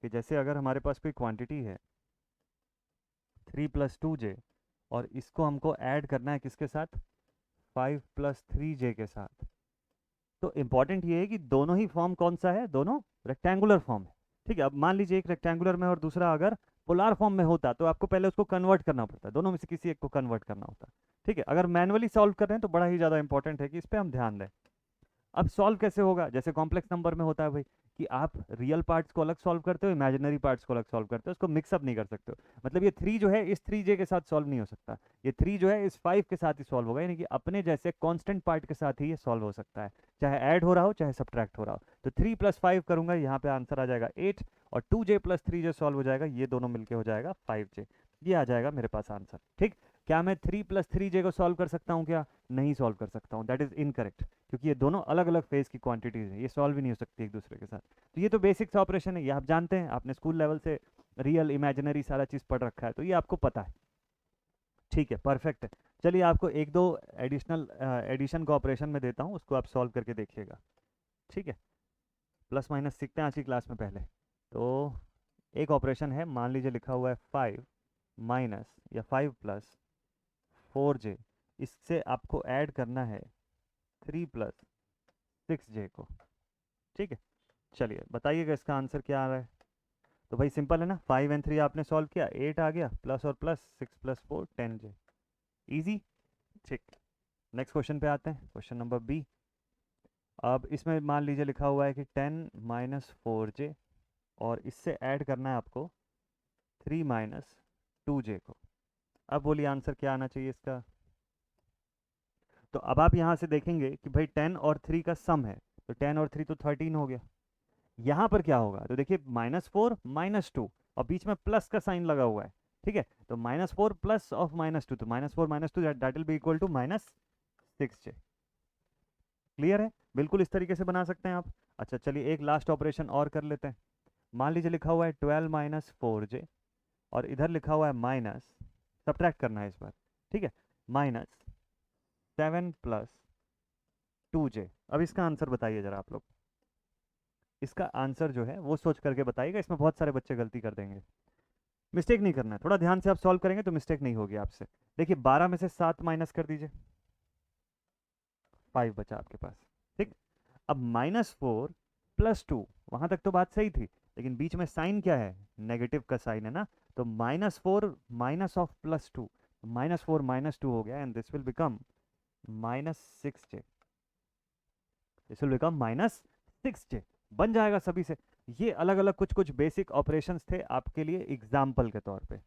कि जैसे अगर हमारे पास कोई क्वांटिटी है 3 + 2j, और इसको हमको ऐड करना है किसके साथ, 5 + 3j के साथ। तो इंपॉर्टेंट ये है कि दोनों ही फॉर्म कौन सा है, दोनों रेक्टेंगुलर फॉर्म है। ठीक है, अब मान लीजिए एक रेक्टेंगुलर में और दूसरा अगर पोलार फॉर्म में होता तो आपको पहले उसको कन्वर्ट करना पड़ता है, दोनों में से किसी एक को कन्वर्ट करना होता। ठीक है, अगर मैनुअली सॉल्व कर रहे हैं तो बड़ा ही ज़्यादा इंपॉर्टेंट है कि इस पर हम ध्यान दें। अब सॉल्व कैसे होगा, जैसे कॉम्प्लेक्स नंबर में होता है भाई कि आप रियल पार्ट्स को अलग सॉल्व करते हो, इमेजिनरी पार्ट्स को अलग सॉल्व करते हो, उसको मिक्सअप नहीं कर सकते हो। मतलब ये 3 जो है इस 3j के साथ सॉल्व नहीं हो सकता, ये 3 जो है इस 5 के साथ ही सॉल्व होगा, यानी कि अपने जैसे कांस्टेंट पार्ट के साथ ही ये सॉल्व हो सकता है, चाहे ऐड हो रहा हो चाहे सब्ट्रैक्ट हो रहा हो। तो 3 + 5 करूंगा, यहाँ पे आंसर आ जाएगा 8, और 2j + 3j सॉल्व हो जाएगा, ये दोनों मिलके हो जाएगा 5j। ये आ जाएगा मेरे पास आंसर। ठीक, क्या मैं 3 + 3j को सॉल्व कर सकता हूँ क्या, नहीं सॉल्व कर सकता हूँ, दैट इज इनकरेक्ट, क्योंकि ये दोनों अलग अलग फेज की क्वांटिटीज है, ये सॉल्व ही नहीं हो सकती एक दूसरे के साथ। तो ये तो बेसिक्स ऑपरेशन है, ये आप जानते हैं, आपने स्कूल लेवल से रियल इमेजिनरी सारा चीज़ पढ़ रखा है, तो ये आपको पता है। ठीक है, परफेक्ट है। चलिए आपको एक दो एडिशनल एडिशन का ऑपरेशन में देता हूँ, उसको आप सॉल्व करके देखिएगा। ठीक है, प्लस माइनस सीखते हैं आज की क्लास में पहले। तो एक ऑपरेशन है, मान लीजिए लिखा हुआ है 5 माइनस या 5 + 4j, इससे आपको ऐड करना है 3 + 6j को। ठीक है, चलिए बताइएगा इसका आंसर क्या आ रहा है। तो भाई सिंपल है ना, 5 और 3 आपने सॉल्व किया, 8 आ गया, प्लस और प्लस 6 + 4 10j, इजी। ठीक, नेक्स्ट क्वेश्चन पे आते हैं, क्वेश्चन नंबर बी। अब इसमें मान लीजिए लिखा हुआ है कि 10 - 4j, और इससे ऐड करना है आपको 3 - 2j को। अब बोलिए आंसर क्या आना चाहिए इसका। तो अब आप यहाँ से देखेंगे कि भाई 10 और 3 का सम है, तो 10 और 3 तो 13 हो गया। यहाँ पर क्या होगा, तो देखिए -4 - 2, और बीच में प्लस का साइन लगा हुआ है। ठीक है, तो -4 प्लस ऑफ -2, तो -4 - 2 that will be equal to -6j। Clear है, बिल्कुल इस तरीके से बना सकते हैं आप। अच्छा चलिए एक लास्ट ऑपरेशन और कर लेते हैं। मान लीजिए लिखा हुआ है 12 - 4j, और इधर लिखा हुआ है माइनस, सब्ट्रैक्ट करना है इस बार। ठीक है, -7 + 2j। अब इसका आंसर बताइए जरा आप लोग, इसका आंसर जो है वो सोच करके बताइएगा, इसमें बहुत सारे बच्चे गलती कर देंगे। मिस्टेक नहीं करना है, थोड़ा ध्यान से आप सॉल्व करेंगे तो मिस्टेक नहीं होगी आपसे। देखिए 12 में से 7 माइनस कर दीजिए, 5 बचा आपके पास। ठीक, अब -4 + 2, वहां तक तो बात सही थी, लेकिन बीच में साइन क्या है, नेगेटिव का साइन है ना, तो -4 माइनस ऑफ +2, -4 - 2 हो गया, and this will become -6j, this will become -6j, बन जाएगा सभी से। ये अलग अलग कुछ कुछ बेसिक ऑपरेशंस थे आपके लिए एग्जाम्पल के तौर पे,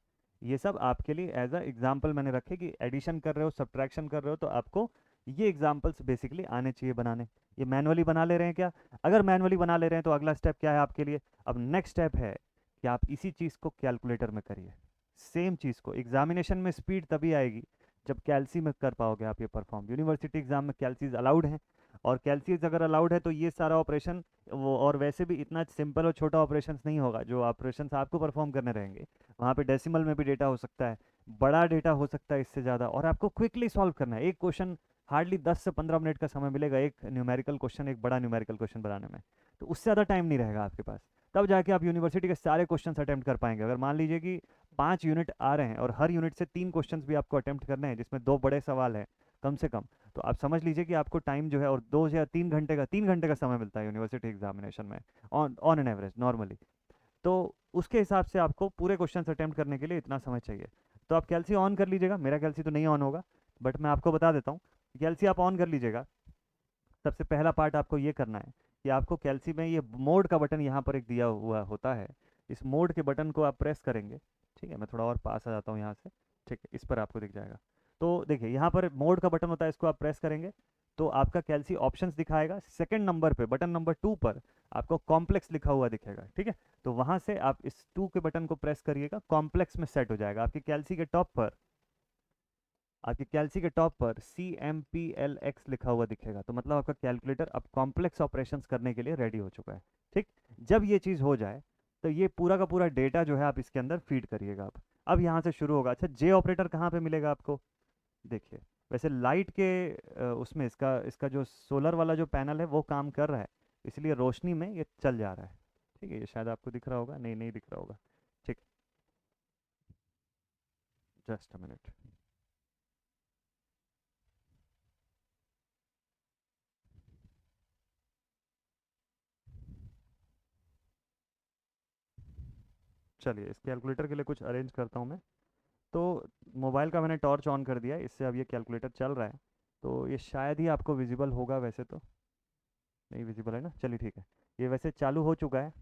ये सब आपके लिए एज अ एग्जाम्पल मैंने रखे कि एडिशन कर रहे हो सब्ट्रैक्शन कर रहे हो तो आपको ये एग्जाम्पल्स बेसिकली आने चाहिए बनाने। ये मैनुअली बना ले रहे हैं क्या, अगर मैनुअली बना ले रहे हैं तो अगला स्टेप क्या है आपके लिए, अब नेक्स्ट स्टेप है कि आप इसी चीज़ को कैलकुलेटर में करिए, सेम चीज़ को। एग्जामिनेशन में स्पीड तभी आएगी जब कैलसी में कर पाओगे आप ये परफॉर्म। यूनिवर्सिटी एग्जाम में कैलसीज अलाउड हैं, और कैलसीज अगर अलाउड है तो ये सारा ऑपरेशन वो, और वैसे भी इतना सिंपल और छोटा ऑपरेशंस नहीं होगा जो ऑपरेशंस आपको परफॉर्म करने रहेंगे। वहाँ पे डेसिमल में भी डेटा हो सकता है, बड़ा डेटा हो सकता है इससे ज़्यादा, और आपको क्विकली सॉल्व करना है। एक क्वेश्चन हार्डली 10 से 15 मिनट का समय मिलेगा, एक न्यूमेरिकल क्वेश्चन, एक बड़ा न्यूमेरिकल क्वेश्चन बनाने में, तो उससे ज़्यादा टाइम नहीं रहेगा आपके पास। तब जाके आप यूनिवर्सिटी के सारे क्वेश्चंस अटेम्प्ट कर पाएंगे। अगर मान लीजिए कि 5 यूनिट आ रहे हैं और हर यूनिट से 3 क्वेश्चंस भी आपको अटेम्प्ट करने हैं, जिसमें 2 बड़े सवाल हैं कम से कम, तो आप समझ लीजिए कि आपको टाइम जो है, और 2 या 3 घंटे का 3 घंटे का समय मिलता है यूनिवर्सिटी एग्जामिनेशन में, on on an average normally. तो उसके हिसाब से आपको पूरे क्वेश्चन अटेम्प्ट करने के लिए इतना समय चाहिए। तो आप कैलसी ऑन कर लीजिएगा, मेरा कैलसी तो नहीं ऑन होगा, बट मैं आपको बता देता हूँ। कैलसी आप ऑन कर लीजिएगा। सबसे पहला पार्ट आपको ये करना है कि आपको कैलसी में ये मोड का बटन यहाँ पर एक दिया हुआ होता है, इस मोड के बटन को आप प्रेस करेंगे। ठीक है, मैं थोड़ा और पास आ जाता हूँ यहाँ से। ठीक है, इस पर आपको दिख जाएगा। तो देखिए यहाँ पर मोड का बटन होता है, इसको आप प्रेस करेंगे तो आपका कैलसी ऑप्शंस दिखाएगा। सेकंड नंबर पे, बटन नंबर 2 पर आपको कॉम्प्लेक्स लिखा हुआ दिखेगा। ठीक है, तो वहाँ से आप इस 2 के बटन को प्रेस करिएगा, कॉम्प्लेक्स में सेट हो जाएगा। आपकी कैलसी के टॉप पर CMPLX लिखा हुआ दिखेगा, तो मतलब आपका कैलकुलेटर अब कॉम्प्लेक्स ऑपरेशंस करने के लिए रेडी हो चुका है। ठीक, जब ये चीज़ हो जाए तो ये पूरा का पूरा डेटा जो है आप इसके अंदर फीड करिएगा। अब यहाँ से शुरू होगा। अच्छा, जे ऑपरेटर कहाँ पे मिलेगा आपको? देखिए, वैसे लाइट के उसमें इसका इसका जो सोलर वाला जो पैनल है वो काम कर रहा है, इसलिए रोशनी में ये चल जा रहा है। ठीक है, ये शायद आपको दिख रहा होगा, नहीं नहीं दिख रहा होगा। ठीक, जस्ट अ मिनट। चलिए, इस कैलकुलेटर के लिए कुछ अरेंज करता हूँ मैं। तो मोबाइल का मैंने टॉर्च ऑन कर दिया, इससे अब ये कैलकुलेटर चल रहा है, तो ये शायद ही आपको विजिबल होगा। वैसे तो नहीं विजिबल है ना, चलिए ठीक है। ये वैसे चालू हो चुका है।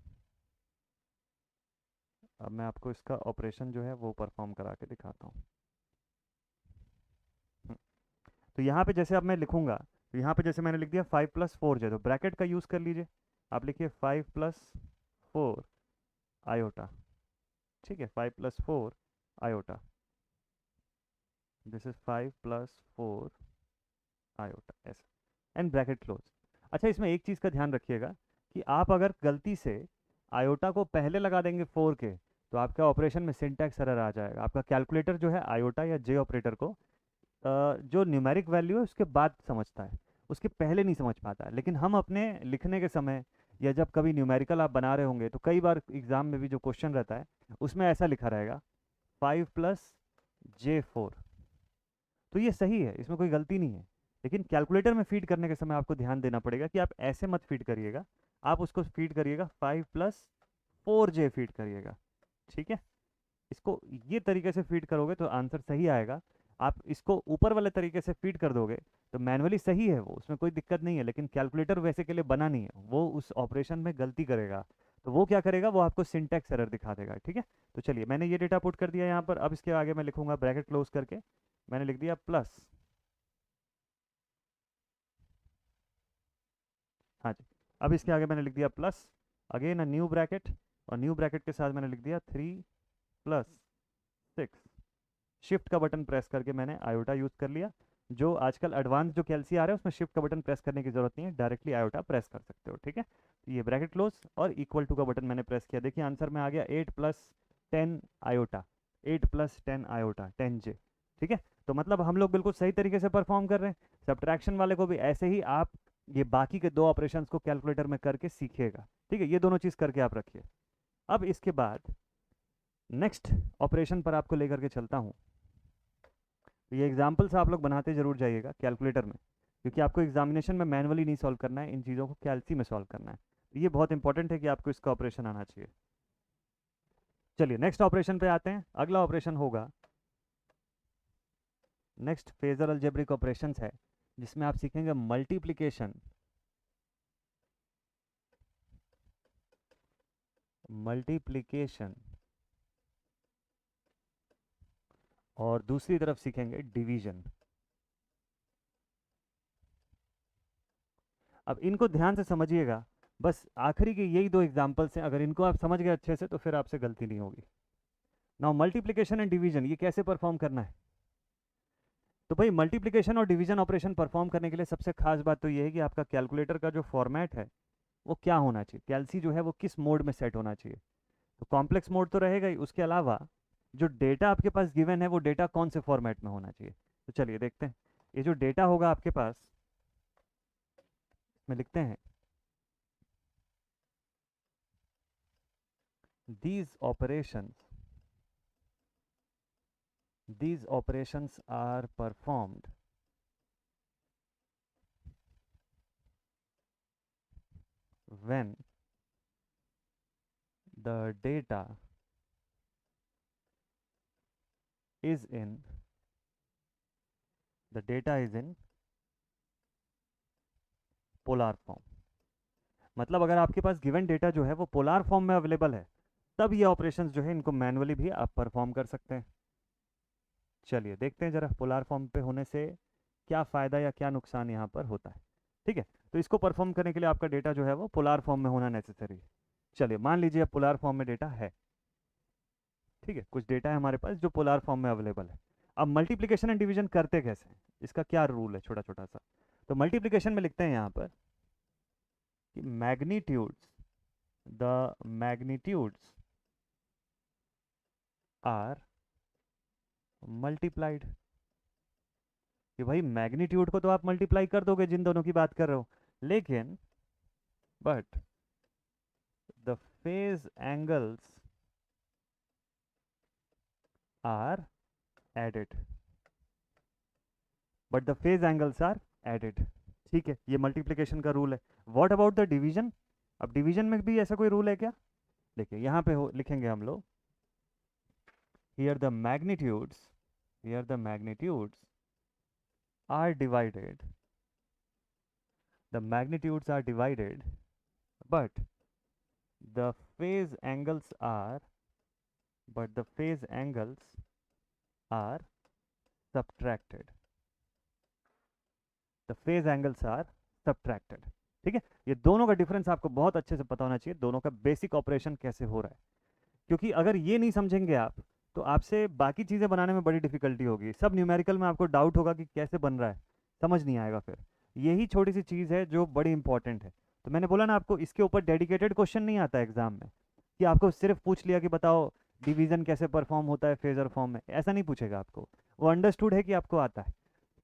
अब मैं आपको इसका ऑपरेशन जो है वो परफॉर्म करा के दिखाता हूँ। हम्म, तो यहाँ पे जैसे अब मैं लिखूंगा, तो यहाँ पे जैसे मैंने लिख दिया 5+4 तो ब्रैकेट का यूज़ कर लीजिए। आप लिखिए 5+4 आयोटा। ठीक है, 5+4 आयोटा, दिस इज 5+4 आयोटा ऐसे, एंड ब्रैकेट क्लोज। अच्छा, इसमें एक चीज़ का ध्यान रखिएगा कि आप अगर गलती से आयोटा को पहले लगा देंगे 4 के, तो आपका ऑपरेशन में सिंटैक्स एरर आ जाएगा। आपका कैलकुलेटर जो है आयोटा या जे ऑपरेटर को जो न्यूमेरिक वैल्यू है उसके बाद समझता है, उसके पहले नहीं समझ पाता है। लेकिन हम अपने लिखने के समय या जब कभी न्यूमेरिकल आप बना रहे होंगे, तो कई बार एग्जाम में भी जो क्वेश्चन रहता है उसमें ऐसा लिखा रहेगा 5+J4, तो ये सही है, इसमें कोई गलती नहीं है। लेकिन कैलकुलेटर में फीड करने के समय आपको ध्यान देना पड़ेगा कि आप ऐसे मत फीड करिएगा, आप उसको फीड करिएगा 5+4J फीड करिएगा। ठीक है, इसको ये तरीके से फीड करोगे तो आंसर सही आएगा। आप इसको ऊपर वाले तरीके से फीड कर दोगे तो मैनुअली सही है, वो उसमें कोई दिक्कत नहीं है, लेकिन कैलकुलेटर वैसे के लिए बना नहीं है, वो उस ऑपरेशन में गलती करेगा। तो वो क्या करेगा, वो आपको सिंटैक्स एरर दिखा देगा। ठीक है, तो चलिए मैंने ये डेटा पुट कर दिया यहाँ पर। अब इसके आगे मैं लिखूंगा ब्रैकेट क्लोज करके, मैंने लिख दिया प्लस। हाँ जी, अब इसके आगे मैंने लिख दिया plus, again a new bracket, और न्यू ब्रैकेट के साथ मैंने लिख दिया 3+6। शिफ्ट का बटन प्रेस करके मैंने आयोटा यूज़ कर लिया। जो आजकल एडवांस जो कैलसी आ रहा है उसमें शिफ्ट का बटन प्रेस करने की जरूरत नहीं है, डायरेक्टली आयोटा प्रेस कर सकते हो। ठीक है, तो ये ब्रैकेट क्लोज और इक्वल टू का बटन मैंने प्रेस किया। देखिए आंसर में आ गया 8+10 आयोटा, 8+10 आयोटा 10J। ठीक है, तो मतलब हम लोग बिल्कुल सही तरीके से परफॉर्म कर रहे हैं। सब्ट्रैक्शन वाले को भी ऐसे ही आप ये बाकी के 2 ऑपरेशंस को कैलकुलेटर में करके सीखिएगा। ठीक है, ये दोनों चीज़ करके आप रखिए। अब इसके बाद नेक्स्ट ऑपरेशन पर आपको लेकर के चलता हूँ। तो ये एग्जाम्पल्स आप लोग बनाते जरूर जाइएगा कैलकुलेटर में, क्योंकि आपको एग्जामिनेशन में मैनुअली नहीं सॉल्व करना है, इन चीज़ों को कैलसी में सॉल्व करना है। तो ये बहुत इंपॉर्टेंट है कि आपको इसका ऑपरेशन आना चाहिए। चलिए नेक्स्ट ऑपरेशन पे आते हैं। अगला ऑपरेशन होगा, नेक्स्ट फेजर अलजेब्रिक ऑपरेशंस है, जिसमें आप सीखेंगे मल्टीप्लिकेशन, मल्टीप्लिकेशन और दूसरी तरफ सीखेंगे डिवीजन। अब इनको ध्यान से समझिएगा, बस आखिरी के यही 2 एग्जाम्पल्स हैं, अगर इनको आप समझ गए अच्छे से तो फिर आपसे गलती नहीं होगी। नाउ मल्टीप्लिकेशन एंड डिवीजन ये कैसे परफॉर्म करना है? तो भाई मल्टीप्लिकेशन और डिवीजन ऑपरेशन परफॉर्म करने के लिए सबसे खास बात तो ये है कि आपका कैलकुलेटर का जो फॉर्मेट है वो क्या होना चाहिए, कैलसी जो है वो किस मोड में सेट होना चाहिए। तो कॉम्प्लेक्स मोड तो रहेगा ही, उसके अलावा जो डेटा आपके पास गिवन है वो डेटा कौन से फॉर्मेट में होना चाहिए। तो चलिए देखते हैं। ये जो डेटा होगा आपके पास, में लिखते हैं these operations are performed when the data is in polar form. मतलब अगर आपके पास गिवन डेटा जो है वो पोलार फॉर्म में अवेलेबल है, तब ये ऑपरेशंस जो है इनको मैनुअली भी आप परफॉर्म कर सकते हैं। चलिए देखते हैं जरा पोलार फॉर्म पे होने से क्या फ़ायदा या क्या नुकसान यहाँ पर होता है। ठीक है, तो इसको परफॉर्म करने के लिए आपका डेटा जो है वो पोलार फॉर्म में होना नेसेसरी है। चलिए मान लीजिए अब पोलार फॉर्म में डेटा है। ठीक है, कुछ डेटा है हमारे पास जो पोलार फॉर्म में अवेलेबल है। अब मल्टीप्लिकेशन एंड डिवीजन करते कैसे हैं, इसका क्या रूल है छोटा छोटा सा। तो मल्टीप्लिकेशन में लिखते हैं यहाँ पर कि मैग्नीट्यूड्स आर मल्टीप्लाइड। कि भाई मैग्नीट्यूड को तो आप मल्टीप्लाई कर दोगे जिन दोनों की बात कर रहे हो, लेकिन but the phase angles are added. ठीक है, ये मल्टीप्लिकेशन का रूल है। What about the division. अब डिवीजन में भी ऐसा कोई रूल है क्या। देखिए यहाँ पे लिखेंगे हम लोग here the magnitudes are divided but the phase angles are subtracted। ठीक है, ये दोनों का डिफरेंस आपको बहुत अच्छे से पता होना चाहिए, दोनों का बेसिक ऑपरेशन कैसे हो रहा है। क्योंकि अगर ये नहीं समझेंगे आप तो आपसे बाकी चीज़ें बनाने में बड़ी डिफिकल्टी होगी। सब न्यूमेरिकल में आपको डाउट होगा कि कैसे बन रहा है, समझ नहीं आएगा। फिर यही छोटी सी चीज़ है जो बड़ी इंपॉर्टेंट है। तो मैंने बोला ना आपको, इसके ऊपर डेडिकेटेड क्वेश्चन नहीं आता एग्जाम में कि आपको सिर्फ पूछ लिया कि बताओ डिवीजन कैसे परफॉर्म होता है फेजर फॉर्म में, ऐसा नहीं पूछेगा आपको। वो अंडरस्टूड है कि आपको आता है,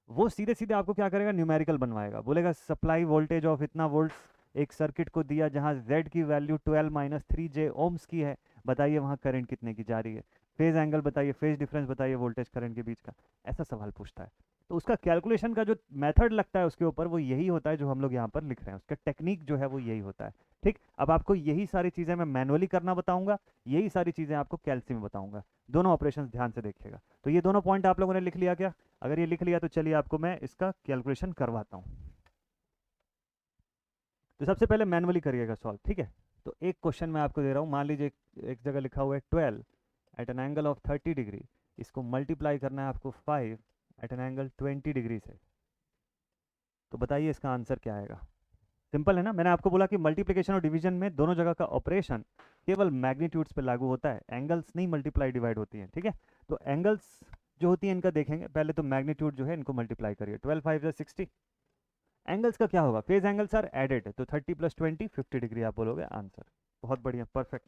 वो सीधे सीधे आपको क्या करेगा, न्यूमेरिकल बनवाएगा। बोलेगा सप्लाई वोल्टेज ऑफ इतना वोल्ट्स एक सर्किट को दिया जहां Z की वैल्यू 12-3J ओम्स की है, बताइए वहां करंट कितने की जा रही है, फेज एंगल बताइए, फेज डिफरेंस बताइए वोल्टेज करंट के बीच का, ऐसा सवाल पूछता है। तो उसका कैलकुलेशन का जो मेथड लगता है उसके ऊपर, वो यही होता है जो हम लोग यहाँ पर लिख रहे हैं, उसका टेक्निक जो है वो यही होता है। ठीक, अब आपको यही सारी चीज़ें मैं मैनुअली करना बताऊंगा, यही सारी चीज़ें आपको कैलसी में बताऊंगा। दोनों ऑपरेशन ध्यान से देखिएगा। तो ये दोनों पॉइंट आप लोगों ने लिख लिया क्या। अगर ये लिख लिया तो चलिए आपको मैं इसका कैलकुलेशन करवाता हूँ। तो सबसे पहले मैनुअली करिएगा सॉल्व। ठीक है, तो एक क्वेश्चन मैं आपको दे रहा हूँ। मान लीजिए एक जगह लिखा हुआ है 12 at an angle of 30 degree, इसको मल्टीप्लाई करना है आपको 5 एट एन एंगल 20 डिग्री से। तो बताइए इसका आंसर क्या आएगा। सिंपल है ना, मैंने आपको बोला कि मल्टीप्लिकेशन और डिवीजन में दोनों जगह का ऑपरेशन केवल मैग्नीट्यूड्स पे लागू होता है, एंगल्स नहीं मल्टीप्लाई डिवाइड होती हैं। ठीक है, तो एंगल्स जो होती है इनका देखेंगे पहले। तो मैग्नीट्यूड जो है इनको मल्टीप्लाई करिए, 12 5 या 60। एंगल्स का क्या होगा, फेज एंगल्स आर एडेड, तो 30 + 20 50 डिग्री आप बोलोगे आंसर। बहुत बढ़िया, परफेक्ट।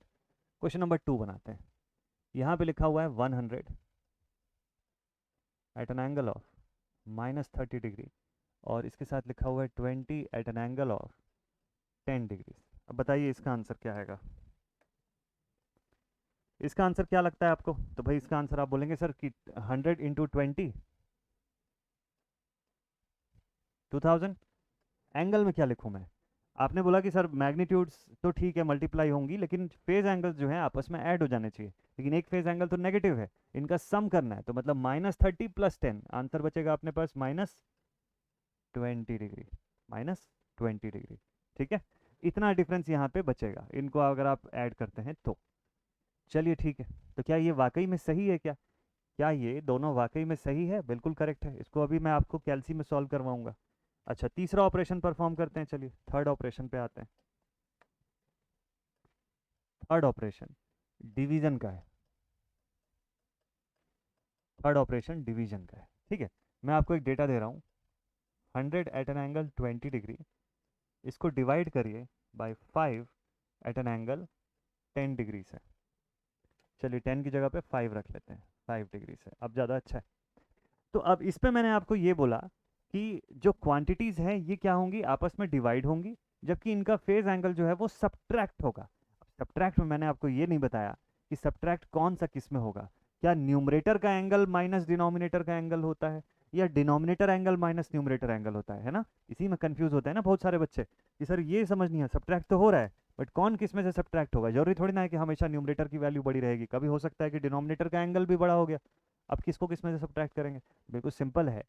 क्वेश्चन नंबर 2 बनाते हैं। यहाँ पे लिखा हुआ है 100 at an angle of -30 degree, और इसके साथ लिखा हुआ है 20 at an angle of 10 degree. अब बताइए इसका आंसर क्या आएगा। इसका आंसर क्या लगता है आपको। तो भाई इसका आंसर आप बोलेंगे सर कि 100 × 20 2000। एंगल में क्या लिखूं मैं। आपने बोला कि सर मैग्नीट्यूड्स तो ठीक है मल्टीप्लाई होंगी, लेकिन फेज एंगल्स जो है आपस में ऐड हो जाने चाहिए, लेकिन एक फेज एंगल तो नेगेटिव है, इनका सम करना है। तो मतलब -30 + 10, आंसर बचेगा अपने पास -20 डिग्री। -20 डिग्री, ठीक है, इतना डिफरेंस यहाँ पे बचेगा इनको अगर आप ऐड करते हैं तो। चलिए ठीक है, तो क्या ये वाकई में सही है क्या। क्या ये दोनों वाकई में सही है, बिल्कुल करेक्ट है। इसको अभी मैं आपको कैल्सी में सॉल्व करवाऊंगा। अच्छा, तीसरा ऑपरेशन परफॉर्म करते हैं। चलिए थर्ड ऑपरेशन पे आते हैं। थर्ड ऑपरेशन डिवीजन का है। ठीक है, मैं आपको एक डेटा दे रहा हूँ 100 एट एन एंगल 20 डिग्री, इसको डिवाइड करिए by 5 at an angle 10 degree से। चलिए 10 की जगह पे 5 रख लेते हैं, 5 डिग्री से, अब ज़्यादा अच्छा है। तो अब इस पे मैंने आपको ये बोला कि जो क्वांटिटीज़ हैं ये क्या होंगी, आपस में डिवाइड होंगी, जबकि इनका फेज एंगल जो है वो सब्ट्रैक्ट होगा। सब्ट्रैक्ट में मैंने आपको ये नहीं बताया कि सब्ट्रैक्ट कौन सा किस में होगा। क्या न्यूमरेटर का एंगल माइनस डिनोमिनेटर का एंगल होता है, या denominator angle minus numerator angle होता है ना। इसी में कंफ्यूज होता है ना बहुत सारे बच्चे कि सर ये समझ नहीं है, सब्ट्रैक्ट तो हो रहा है बट कौन किस में से सब्ट्रैक्ट होगा। जरूरी थोड़ी ना है कि हमेशा न्यूमरेटर की वैल्यू बड़ी रहेगी, कभी हो सकता है कि डिनोमिनेटर का एंगल भी बड़ा हो गया। अब किसको किस में से सब्ट्रैक्ट करेंगे। बिल्कुल सिंपल है,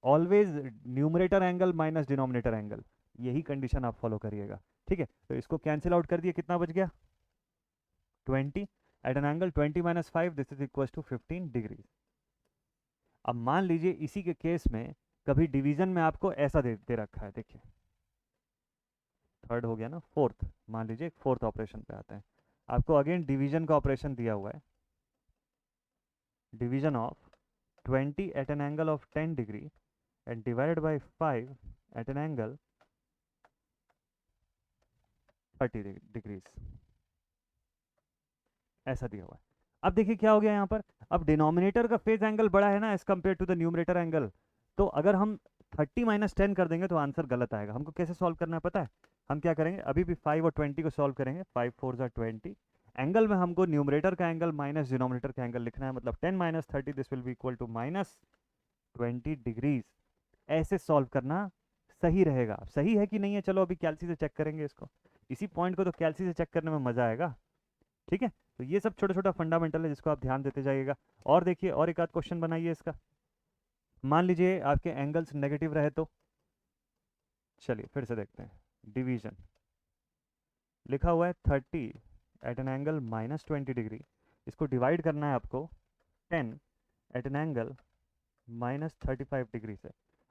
always numerator angle minus denominator angle, यही कंडीशन आप फॉलो करिएगा। ठीक है, तो इसको कैंसिल आउट कर दिए, कितना बच गया 20 at an angle 20 minus 5, this is equal to 15 degree. अब मान लीजिए इसी के केस में कभी डिवीजन में आपको ऐसा दे रखा है, देखिए थर्ड हो गया ना, फोर्थ, मान लीजिए फोर्थ ऑपरेशन पे आते हैं। आपको अगेन डिवीजन का ऑपरेशन दिया हुआ है, division of 20 at an angle of 10 degree and divided by 5 at an angle 30 degrees, ऐसा दिया हुआ है। अब देखिए क्या हो गया यहाँ पर, अब डिनोमिनेटर का फेज एंगल बड़ा है ना as compare to the numerator angle, तो अगर हम 30 माइनस 10 कर देंगे तो आंसर गलत आएगा। हमको कैसे सॉल्व करना है पता है, हम क्या करेंगे, अभी भी 5 और 20 को सॉल्व करेंगे, 5 4 ज़ा 20, एंगल में हमको न्यूमरेटर का एंगल माइनस डिनोमिनेटर का एंगल लिखना है, मतलब 10 minus 30 this will be equal to minus 20 degrees. ऐसे सॉल्व करना सही रहेगा। सही है कि नहीं है चलो अभी कैल्सी से चेक करेंगे इसको, इसी पॉइंट को तो कैल्सी से चेक करने में मजा आएगा। ठीक है, तो ये सब छोटा छोटा फंडामेंटल है जिसको आप ध्यान देते जाइएगा। और देखिए और एक आध क्वेश्चन बनाइए इसका। मान लीजिए आपके एंगल्स नेगेटिव रहे तो, चलिए फिर से देखते हैं। डिवीजन लिखा हुआ है 30 at an angle minus 20 degree, इसको डिवाइड करना है आपको 10 at an angle minus 35 degree से।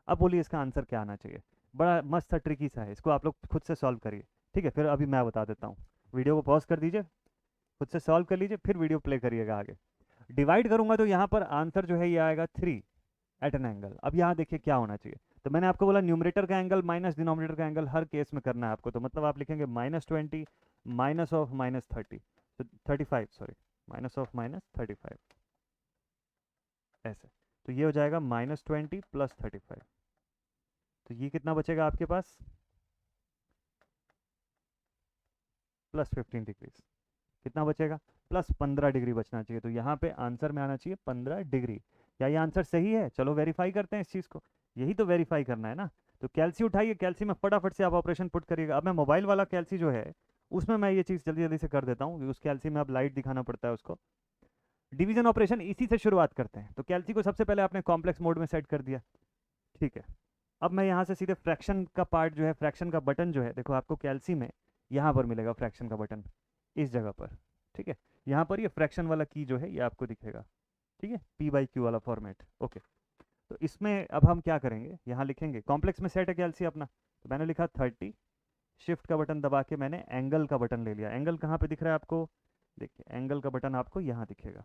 अब बोलिए इसका आंसर क्या आना चाहिए। बड़ा मस्त सा ट्रिकी सा है, इसको आप लोग खुद से सॉल्व करिए। ठीक है, फिर अभी मैं बता देता हूँ। वीडियो को पॉज कर दीजिए, खुद से सॉल्व कर लीजिए, फिर वीडियो प्ले करिएगा आगे। डिवाइड करूंगा तो यहाँ पर आंसर जो है ये आएगा 3 एट एन एंगल। अब यहाँ देखिए क्या होना चाहिए, तो मैंने आपको बोला न्यूमरेटर का एंगल माइनस डिनोमिनेटर का एंगल हर केस में करना है आपको, तो मतलब आप लिखेंगे -20 माइनस ऑफ -30, तो 35 सॉरी, माइनस ऑफ -35, ऐसे। तो ये हो जाएगा -20 प्लस 35, तो ये कितना बचेगा आपके पास +15 डिग्रीज। कितना बचेगा +15 डिग्री बचना चाहिए, तो यहाँ पे आंसर में आना चाहिए 15 डिग्री। क्या ये आंसर सही है, चलो वेरीफाई करते हैं इस चीज़ को, यही तो वेरीफाई करना है ना। तो कैल्सी उठाइए, कैल्सी में फटाफट से आप ऑपरेशन पुट करिएगा। अब मैं मोबाइल वाला कैल्सी जो है उसमें मैं ये चीज़ जल्दी जल्दी से कर देता हूँ, उस कैल्सी में अब लाइट दिखाना पड़ता है उसको। डिवीजन ऑपरेशन इसी से शुरुआत करते हैं, तो कैल्सी को सबसे पहले आपने कॉम्प्लेक्स मोड में सेट कर दिया। ठीक है, अब मैं यहाँ से सीधे फ्रैक्शन का पार्ट जो है, फ्रैक्शन का बटन जो है, देखो आपको कैल्सी में यहाँ पर मिलेगा फ्रैक्शन का बटन, इस जगह पर। ठीक है, यहाँ पर ये फ्रैक्शन वाला की जो है ये आपको दिखेगा। ठीक है, P/Q वाला फॉर्मेट। ओके, तो इसमें अब हम क्या करेंगे, यहाँ लिखेंगे कॉम्प्लेक्स में सेट है कैल्सी अपना, तो मैंने लिखा 30, शिफ्ट का बटन दबा के मैंने एंगल का बटन ले लिया। एंगल कहाँ पे दिख रहा है आपको, देखिए एंगल का बटन आपको यहाँ दिखेगा,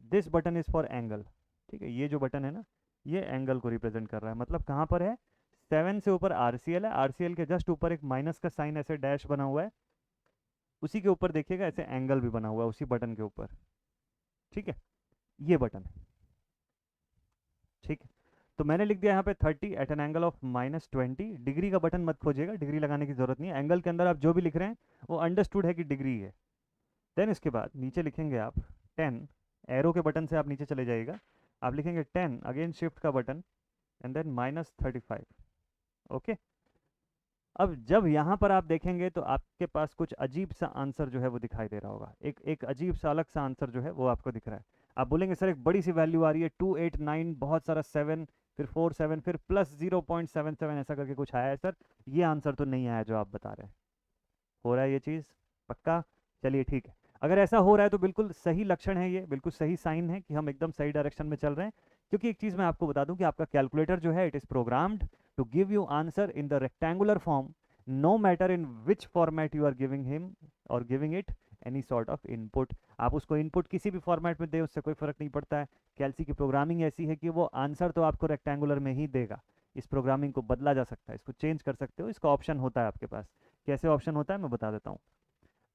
this button is for angle. ठीक है, ये जो बटन है ना ये एंगल को रिप्रेजेंट कर रहा है, मतलब कहाँ पर है 7 से ऊपर RCL है, RCL के जस्ट ऊपर एक माइनस का साइन ऐसे डैश बना हुआ है, उसी के ऊपर देखिएगा ऐसे एंगल भी बना हुआ है उसी बटन के ऊपर। ठीक है, ये बटन है। ठीक है, तो मैंने लिख दिया यहाँ पे 30 at an angle of -20 degree. का बटन मत खोजिएगा, डिग्री लगाने की जरूरत नहीं है, एंगल के अंदर आप जो भी लिख रहे हैं वो अंडरस्टूड है कि डिग्री है। देन इसके बाद नीचे लिखेंगे आप 10, एरो के बटन से आप नीचे चले जाइएगा, आप लिखेंगे 10, अगेन शिफ्ट का बटन एंड देन -35। ओके, अब जब यहाँ पर आप देखेंगे तो आपके पास कुछ अजीब सा आंसर जो है वो दिखाई दे रहा होगा, एक एक अजीब सा अलग सा आंसर जो है वो आपको दिख रहा है। आप बोलेंगे सर एक बड़ी सी वैल्यू आ रही है 289, बहुत सारा 7, फिर 47, फिर +0.77 ऐसा करके कुछ आया है सर, ये आंसर तो नहीं आया जो आप बता रहे हैं। हो रहा है ये चीज़ पक्का, चलिए ठीक है। अगर ऐसा हो रहा है तो बिल्कुल सही लक्षण है, ये बिल्कुल सही साइन है कि हम एकदम सही डायरेक्शन में चल रहे हैं। क्योंकि एक चीज़ मैं आपको बता दूं कि आपका कैलकुलेटर जो है it is programmed to give you answer in the rectangular form, no matter in which format you are giving him और giving it any sort of input. आप उसको इनपुट किसी भी फॉर्मेट में दें उससे कोई फर्क नहीं पड़ता है। कैल्सी की प्रोग्रामिंग ऐसी है कि वो आंसर तो आपको रेक्टेंगुलर में ही देगा। इस प्रोग्रामिंग को बदला जा सकता है, इसको चेंज कर सकते हो, इसका ऑप्शन होता है आपके पास। कैसे ऑप्शन होता है मैं बता देता हूँ।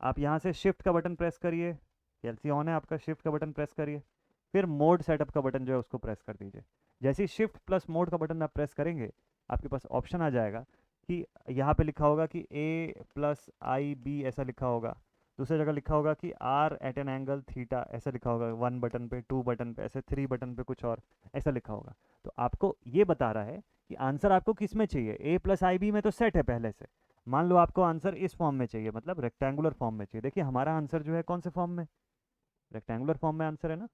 आप यहाँ से शिफ्ट का बटन प्रेस करिए, कैल्सी ऑन है आपका, शिफ्ट का बटन प्रेस करिए, फिर मोड सेटअप का बटन जो है उसको प्रेस कर दीजिए। जैसे ही शिफ्ट प्लस मोड का बटन आप प्रेस करेंगे आपके पास ऑप्शन आ जाएगा कि यहाँ पे लिखा होगा कि A+IB ऐसा लिखा होगा, दूसरी जगह लिखा होगा कि R at an angle theta, ऐसा लिखा होगा 1 बटन पे, 2 बटन पे, ऐसे 3 बटन पे कुछ और ऐसा लिखा होगा। तो आपको ये बता रहा है कि आंसर आपको किस में चाहिए, ए प्लस आई बी में तो सेट है पहले से। मान लो आपको आंसर इस फॉर्म में चाहिए, मतलब रेक्टेंगुलर फॉर्म में चाहिए। देखिए हमारा आंसर जो है कौन से फॉर्म में, रेक्टेंगुलर फॉर्म में आंसर है ना।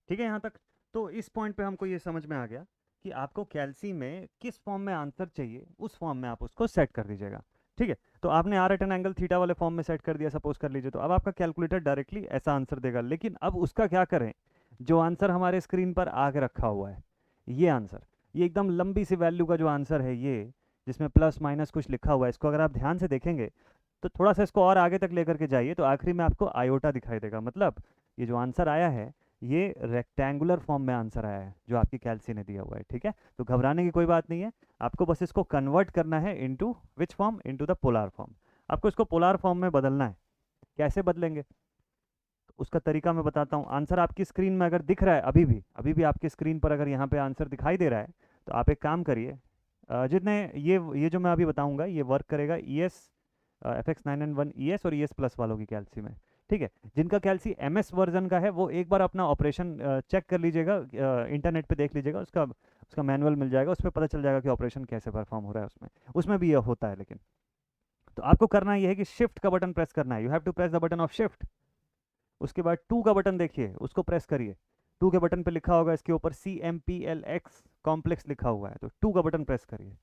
ठीक है यहाँ तक। तो इस पॉइंट पे हमको ये समझ में आ गया कि आपको कैल्सी में किस फॉर्म में आंसर चाहिए, उस फॉर्म में आप उसको सेट कर दीजिएगा। ठीक है, तो आपने R at an angle theta वाले फॉर्म में सेट कर दिया सपोज कर लीजिए, तो अब आपका कैलकुलेटर डायरेक्टली ऐसा आंसर देगा। लेकिन अब उसका क्या करें, जो आंसर हमारे स्क्रीन पर आगे रखा हुआ है, ये आंसर, ये एकदम लंबी सी वैल्यू का जो आंसर है ये, जिसमें प्लस माइनस कुछ लिखा हुआ है, इसको अगर आप ध्यान से देखेंगे तो थोड़ा सा इसको और आगे तक लेकर के जाइए, तो आखिरी में आपको आयोटा दिखाई देगा। मतलब ये जो आंसर आया है ये रेक्टेंगुलर फॉर्म में आंसर आया है जो आपकी कैल्सी ने दिया हुआ है। ठीक है, तो घबराने की कोई बात नहीं है, आपको बस इसको कन्वर्ट करना है into which form, into the polar form. आपको इसको पोलर फॉर्म में बदलना है। कैसे बदलेंगे, तो उसका तरीका मैं बताता हूँ। आंसर आपकी स्क्रीन में अगर दिख रहा है, अभी भी आपकी स्क्रीन पर अगर यहाँ पे आंसर दिखाई दे रहा है, तो आप एक काम करिए, जितने ये जो मैं अभी बताऊंगा ये वर्क करेगा E S FX9N1 E S और ई एस प्लस वालों की कैल्सी में। ठीक है, जिनका कैल्सी एम एस वर्जन का है वो एक बार अपना ऑपरेशन चेक कर लीजिएगा, इंटरनेट पे देख लीजिएगा, उसका उसका मैनुअल मिल जाएगा, उस पर पता चल जाएगा कि ऑपरेशन कैसे परफॉर्म हो रहा है उसमें, उसमें भी ये होता है। लेकिन तो आपको करना ये है कि शिफ्ट का बटन प्रेस करना है, you have to press the button of shift. उसके बाद 2 का बटन देखिए, उसको प्रेस करिए। 2 के बटन पे लिखा होगा इसके ऊपर CMPLX कॉम्प्लेक्स लिखा हुआ है, तो 2 का बटन प्रेस करिए।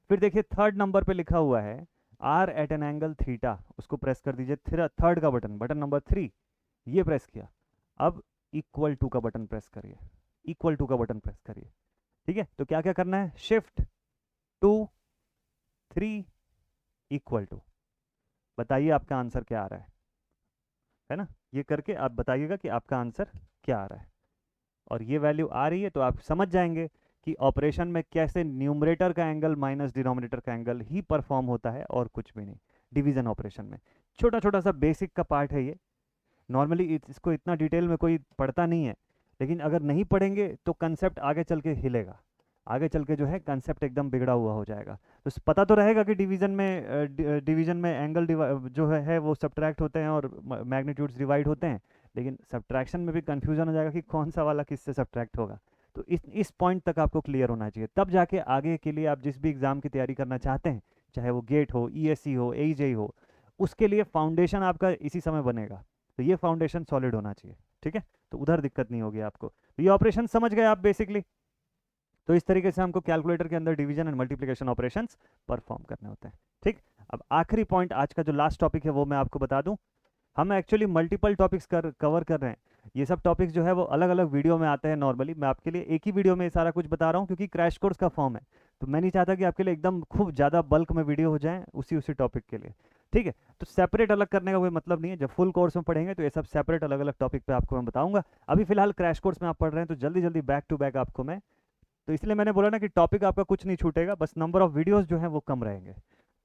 फिर देखिए थर्ड नंबर पे लिखा हुआ है R at an angle theta, उसको प्रेस कर दीजिए। थर्ड का बटन, बटन नंबर 3, ये प्रेस किया। अब इक्वल टू का बटन प्रेस करिए, इक्वल टू का बटन प्रेस करिए। ठीक है, तो क्या क्या करना है, शिफ्ट 2 3 इक्वल टू। बताइए आपका आंसर क्या आ रहा है ना, ये करके आप बताइएगा कि आपका आंसर क्या आ रहा है। और ये वैल्यू आ रही है तो आप समझ जाएंगे कि ऑपरेशन में कैसे न्यूमरेटर का एंगल माइनस डिनोमिनेटर का एंगल ही परफॉर्म होता है और कुछ भी नहीं। डिवीजन ऑपरेशन में छोटा छोटा सा बेसिक का पार्ट है ये। नॉर्मली इसको इतना डिटेल में कोई पढ़ता नहीं है, लेकिन अगर नहीं पढ़ेंगे तो कंसेप्ट आगे चल के हिलेगा, आगे चल के जो है कंसेप्ट एकदम बिगड़ा हुआ हो जाएगा। तो पता तो रहेगा कि डिवीजन में एंगल जो है वो सब्ट्रैक्ट होते हैं और मैग्नीट्यूड्स डिवाइड होते हैं, लेकिन सब्ट्रैक्शन में भी कंफ्यूजन हो जाएगा कि कौन सा वाला किससे सब्ट्रैक्ट होगा। तो इस पॉइंट तक आपको क्लियर होना चाहिए, तब जाके आगे के लिए आप जिस भी एग्ज़ाम की तैयारी करना चाहते हैं, चाहे वो गेट हो, ईएससी हो, एईजेई हो, उसके लिए फाउंडेशन आपका इसी समय बनेगा। तो ये फाउंडेशन सॉलिड होना चाहिए। ठीक है, तो उधर दिक्कत नहीं होगी आपको। तो ये ऑपरेशन समझ गए आप बेसिकली। तो इस तरीके से हमको कैलकुलेटर के अंदर division and multiplication operations perform करने होते हैं। ठीक, अब आखिरी पॉइंट आज का जो लास्ट टॉपिक है वो मैं आपको बता दूं। हम एक्चुअली मल्टीपल टॉपिक्स कवर कर रहे हैं। ये सब टॉपिक्स जो है वो अलग अलग वीडियो में आते हैं नॉर्मली, मैं आपके लिए एक ही वीडियो में ये सारा कुछ बता रहा हूँ क्योंकि क्रैश कोर्स का फॉर्म है। तो मैं नहीं चाहता कि आपके लिए एकदम खूब ज़्यादा बल्क में वीडियो हो जाए उसी उसी टॉपिक के लिए। ठीक है, तो सेपरेट अलग करने का कोई मतलब नहीं है, जब फुल कोर्स में पढ़ेंगे तो ये सब सेपरेट अलग अलग टॉपिक पे आपको मैं बताऊंगा। अभी फिलहाल क्रैश कोर्स में आप पढ़ रहे हैं तो जल्दी जल्दी बैक टू बैक आपको मैं, तो इसलिए मैंने बोला ना कि टॉपिक आपका कुछ नहीं छूटेगा, बस नंबर ऑफ वीडियोस जो हैं वो कम रहेंगे,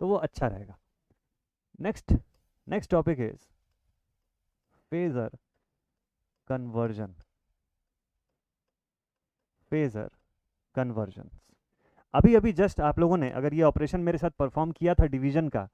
तो वो अच्छा रहेगा। Next next topic is phasor conversion. Phasor conversion, अभी अभी जस्ट आप लोगों ने अगर ये ऑपरेशन मेरे साथ परफॉर्म किया था डिवीजन का,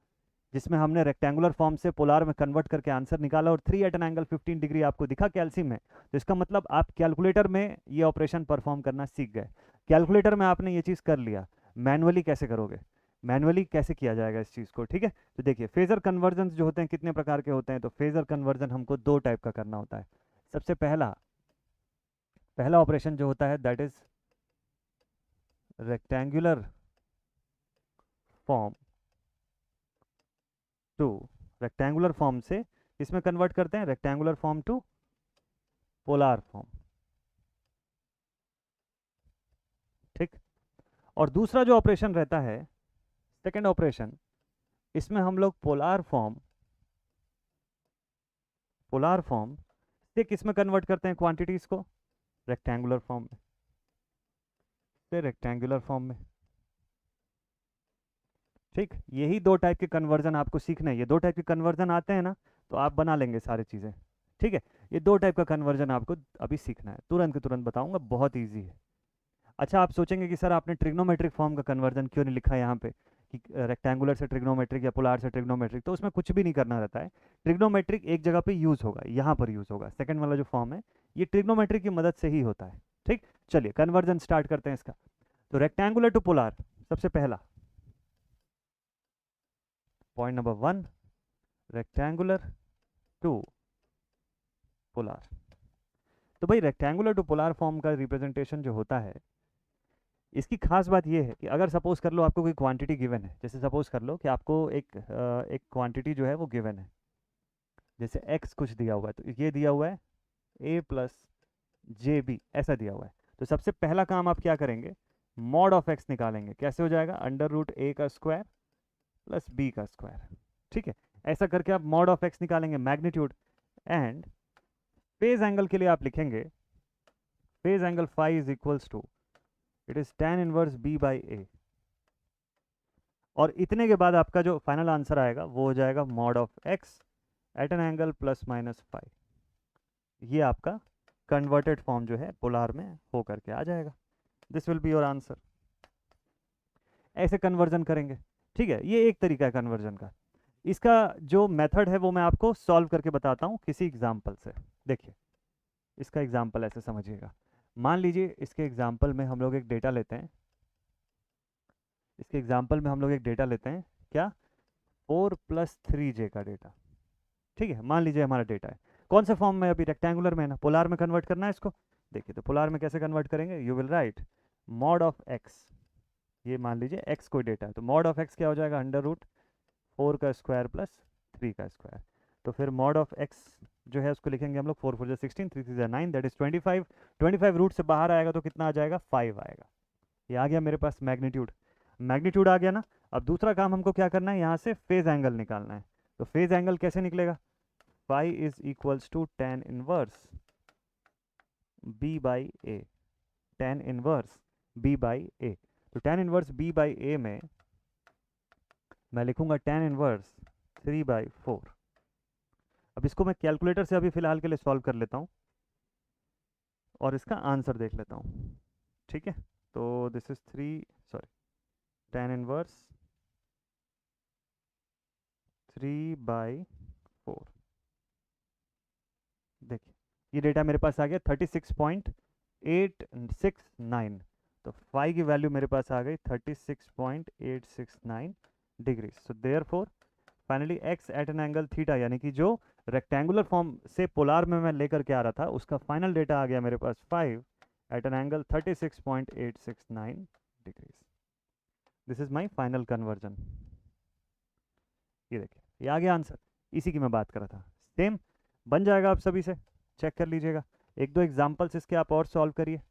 जिसमें हमने रेक्टेंगुलर फॉर्म से पोलार में कन्वर्ट करके आंसर निकाला और 3 एट एन एंगल 15 डिग्री आपको दिखा कैल्सी में, तो इसका मतलब आप कैलकुलेटर में ये ऑपरेशन परफॉर्म करना सीख गए। कैलकुलेटर में आपने ये चीज़ कर लिया, मैनुअली कैसे करोगे, मैनुअली कैसे किया जाएगा इस चीज़ को। ठीक है, तो देखिए फेजर कन्वर्जन जो होते हैं कितने प्रकार के होते हैं, तो फेजर कन्वर्जन हमको 2 टाइप का करना होता है। सबसे पहला ऑपरेशन जो होता है that is rectangular form to, rectangular form से इसमें कन्वर्ट करते हैं, rectangular form to polar form. ठीक, और दूसरा जो ऑपरेशन रहता है सेकंड ऑपरेशन, इसमें हम लोग पोलार फॉर्म से किस में कन्वर्ट करते हैं क्वांटिटीज को, रेक्टेंगुलर फॉर्म में, से रेक्टेंगुलर फॉर्म में। ठीक, यही 2 टाइप के कन्वर्जन आपको सीखना है। ये 2 टाइप के कन्वर्जन आते हैं ना तो आप बना लेंगे सारी चीज़ें। ठीक है, ये 2 टाइप का कन्वर्जन आपको अभी सीखना है, तुरंत के तुरंत बताऊंगा, बहुत ईजी है। अच्छा, आप सोचेंगे कि सर आपने ट्रिग्नोमेट्रिक फॉर्म का कन्वर्जन क्यों नहीं लिखा यहाँ पे कि रेक्टेंगुलर से ट्रिग्नोमेट्रिक या पोलार से ट्रिग्नोमेट्रिक, तो उसमें कुछ भी नहीं करना रहता है। ट्रिग्नोमेट्रिक एक जगह पे यूज़ होगा, यहाँ पर यूज़ होगा, सेकंड वाला जो फॉर्म है ये ट्रिग्नोमेट्रिक की मदद से ही होता है। ठीक, चलिए कन्वर्जन स्टार्ट करते हैं इसका। तो रेक्टेंगुलर टू पोलार, सबसे पहला point number 1, rectangular to polar. तो भाई रेक्टेंगुलर टू पोलार फॉर्म का रिप्रेजेंटेशन जो होता है, इसकी खास बात ये है कि अगर सपोज कर लो आपको कोई क्वांटिटी गिवन है, जैसे सपोज कर लो कि आपको एक क्वांटिटी जो है वो गिवन है, जैसे x कुछ दिया हुआ है, तो ये दिया हुआ है a प्लस जे बी, ऐसा दिया हुआ है। तो सबसे पहला काम आप क्या करेंगे, मॉड ऑफ x निकालेंगे। कैसे हो जाएगा, अंडर रूट a का स्क्वायर प्लस b का स्क्वायर। ठीक है, ऐसा करके आप मॉड ऑफ x निकालेंगे, मैग्नीट्यूड, एंड फेज एंगल के लिए आप लिखेंगे phase angle phi is equals to, it is tan inverse b by a. और इतने के बाद आपका जो फाइनल आंसर आएगा वो हो जाएगा mod of x at an angle plus minus five. ये आपका कन्वर्टेड फॉर्म जो है पोलार में हो करके आ जाएगा। This will be your answer. ऐसे कन्वर्जन करेंगे। ठीक है, ये एक तरीका है कन्वर्जन का। इसका जो मेथड है वो मैं आपको सॉल्व करके बताता हूँ किसी एग्जाम्पल से। देखिए, इसका एग्जाम्पल ऐसे समझिएगा। मान लीजिए इसके एग्जाम्पल में हम लोग एक डेटा लेते हैं, क्या, 4+3j का डेटा। ठीक है, मान लीजिए हमारा डेटा है, कौन से फॉर्म में, अभी रेक्टेंगुलर में है ना, पोलार में कन्वर्ट करना है इसको। देखिए, तो पोलार में कैसे कन्वर्ट करेंगे, you will write mod of x, ये मान लीजिए एक्स कोई डेटा है, तो मॉड ऑफ एक्स क्या हो जाएगा, अंडर रूट 4 का स्क्वायर प्लस 3 का स्क्वायर। तो फिर मॉड ऑफ एक्स जो है उसको लिखेंगे हम लोग 4 4 16, 3 3 9, दैट इज 25। 25 रूट से बाहर आएगा तो कितना आ जाएगा, 5 आएगा। ये आ गया मेरे पास मैग्नीट्यूड आ गया ना। अब दूसरा काम हमको क्या करना है, यहाँ से फेज एंगल निकालना है। तो फेज एंगल कैसे निकलेगा, phi is equals to tan inverse b by a, tan inverse b by a. तो tan inverse b by a में मैं लिखूंगा tan इनवर्स 3/4। अब इसको मैं कैलकुलेटर से अभी फिलहाल के लिए सॉल्व कर लेता हूँ और इसका आंसर देख लेता हूँ। ठीक है, तो दिस इज tan इनवर्स 3/4। देखिए, ये डेटा मेरे पास आ गया 36.869। तो फाई की वैल्यू मेरे पास आ गई 36.869 degree. So therefore finally X at an angle theta, यानी कि जो रेक्टेंगुलर फॉर्म से पोलार में मैं लेकर के आ रहा था उसका फाइनल डेटा आ गया मेरे पास 5 at an angle 36.869 degrees. This is my final conversion. ये देखिए, ये आ गया आंसर, इसी की मैं बात कर रहा था। सेम बन जाएगा, आप सभी से चेक कर लीजिएगा। एक दो एग्जाम्पल्स इसके आप और सॉल्व करिए, है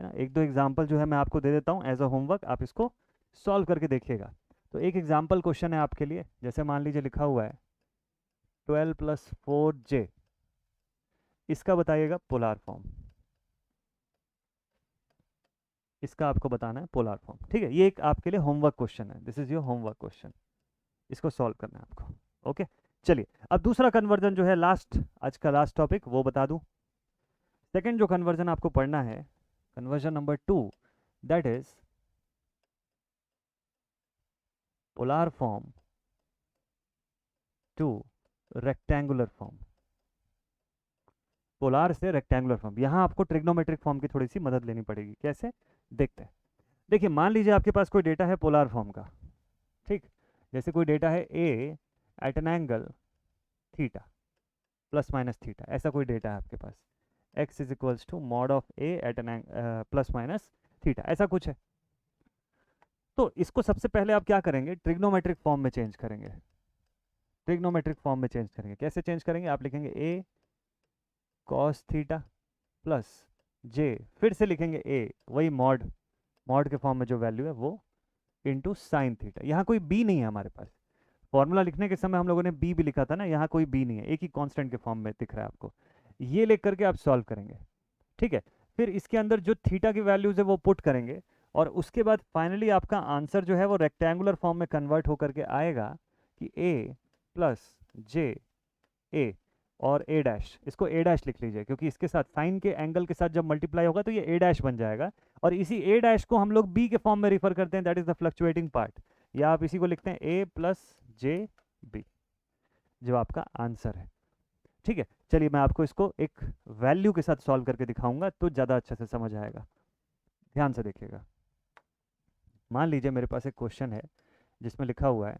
ना। एक दो एग्जाम्पल जो है मैं आपको दे देता हूँ एज अ होमवर्क, आप इसको सॉल्व करके देखिएगा। तो एक एग्जाम्पल क्वेश्चन है आपके लिए, जैसे मान लीजिए लिखा हुआ है 12 + 4j, इसका बताइएगा पोलार फॉर्म। इसका आपको बताना है पोलार फॉर्म। ठीक है, ये एक आपके लिए होमवर्क क्वेश्चन है, this is your homework question, इसको सॉल्व करना है आपको। ओके, चलिए अब दूसरा कन्वर्जन जो है, लास्ट, आज का लास्ट टॉपिक, वो बता दूं। सेकंड जो कन्वर्जन आपको पढ़ना है, conversion number 2, that is polar form to rectangular form. Polar से रेक्टेंगुलर फॉर्म, यहां आपको ट्रिग्नोमेट्रिक फॉर्म की थोड़ी सी मदद लेनी पड़ेगी। कैसे, देखते हैं। देखिए, मान लीजिए आपके पास कोई डेटा है पोलार फॉर्म का। ठीक, जैसे कोई डेटा है a at an angle theta plus minus theta, ऐसा कोई डेटा है आपके पास, x is equals to mod of a at an plus minus theta, ऐसा कुछ है। तो इसको सबसे पहले आप क्या करेंगे, ट्रिग्नोमेट्रिक फॉर्म में चेंज करेंगे। कैसे चेंज करेंगे, आप लिखेंगे a cos theta plus j, फिर से लिखेंगे a, वही मॉड के फॉर्म में जो वैल्यू है वो, इंटू साइन थीटा। यहाँ कोई b नहीं है हमारे पास, फॉर्मूला लिखने के समय हम लोगों ने b भी लिखा था ना, यहाँ कोई b नहीं है, एक ही कांस्टेंट के फॉर्म में दिख रहा है आपको। ये लिख करके आप सॉल्व करेंगे। ठीक है, फिर इसके अंदर जो थीटा की वैल्यूज है वो पुट करेंगे, और उसके बाद फाइनली आपका आंसर जो है वो रेक्टेंगुलर फॉर्म में कन्वर्ट होकर के आएगा कि a प्लस जे ए, और ए डैश, इसको ए डैश लिख लीजिए क्योंकि इसके साथ साइन के एंगल के साथ जब मल्टीप्लाई होगा तो ये ए डैश बन जाएगा, और इसी ए डैश को हम लोग बी के फॉर्म में रिफर करते हैं, that is the fluctuating part, या आप इसी को लिखते हैं ए प्लस जे बी, जो आपका आंसर है। ठीक है, चलिए मैं आपको इसको एक वैल्यू के साथ सॉल्व करके दिखाऊंगा तो ज़्यादा अच्छे से समझ आएगा। ध्यान से देखिएगा। मान लीजिए मेरे पास एक क्वेश्चन है जिसमें लिखा हुआ है,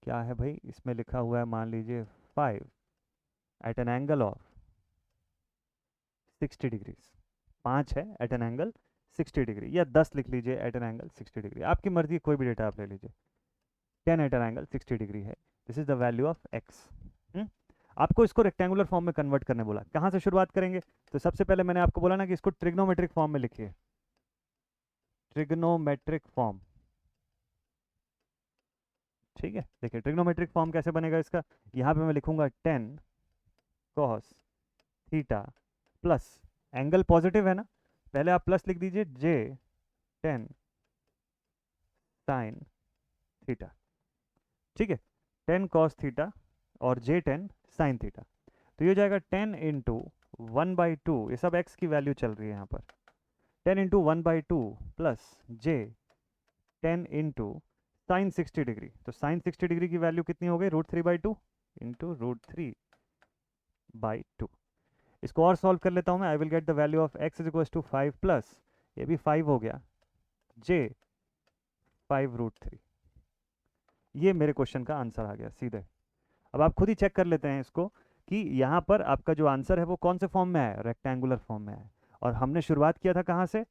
क्या है भाई, इसमें लिखा हुआ है मान लीजिए 5 at an angle of 60 degrees, 5 है एट एन एंगल 60 डिग्री, या 10 लिख लीजिए एट एन एंगल 60 डिग्री, आपकी मर्जी, कोई भी डेटा आप ले लीजिए। 10 एट एन एंगल 60 डिग्री है, this is the value of x. आपको इसको रेक्टेंगुलर फॉर्म में कन्वर्ट करने बोला, कहाँ से शुरुआत करेंगे? तो सबसे पहले मैंने आपको बोला ना कि इसको ट्रिग्नोमेट्रिक फॉर्म में लिखिए, ट्रिग्नोमेट्रिक फॉर्म। ठीक है, देखिए ट्रिग्नोमेट्रिक फॉर्म कैसे बनेगा इसका, यहाँ पे मैं लिखूंगा 10 cos theta plus, angle positive है ना, पहले आप प्लस लिख दीजिए, जे 10 साइन थीटा। ठीक है, 10 cos थीटा और जे 10 साइन थीटा, तो ये हो जाएगा 10 इंटू 1/2, ये सब x की वैल्यू चल रही है यहाँ पर, 10 इंटू 1/2 प्लस जे 10 इंटू साइन 60 डिग्री, तो साइन 60 डिग्री की वैल्यू कितनी हो गई, √3/2 इंटू √3/2। इसको और सॉल्व कर लेता हूँ मैं, I will get the value of x is equal to 5 plus, ये भी 5 हो गया, जे 5√3। ये मेरे क्वेश्चन का आंसर आ गया सीधे। अब आप खुद ही चेक कर लेते हैं इसको कि यहाँ पर आपका जो आंसर है वो कौन से फॉर्म में है, रेक्टेंगुलर फॉर्म में है, और हमने शुरुआत किया था कहाँ से,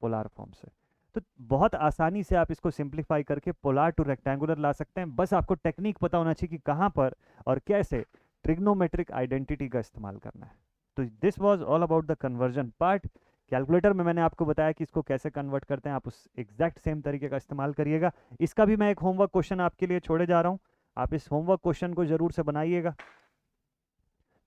पोलार फॉर्म से। तो बहुत आसानी से आप इसको सिंप्लीफाई करके पोलार टू रेक्टेंगुलर ला सकते हैं, बस आपको टेक्निक पता होना चाहिए कि कहाँ पर और कैसे ट्रिग्नोमेट्रिक आइडेंटिटी का इस्तेमाल करना है। तो this was all about the conversion part. Calculator में मैंने आपको बताया कि इसको कैसे कन्वर्ट करते हैं, आप उस एग्जैक्ट सेम तरीके का इस्तेमाल करिएगा। इसका भी मैं एक होमवर्क क्वेश्चन आपके लिए छोड़े जा रहा हूँ, आप इस होमवर्क क्वेश्चन को जरूर से बनाइएगा,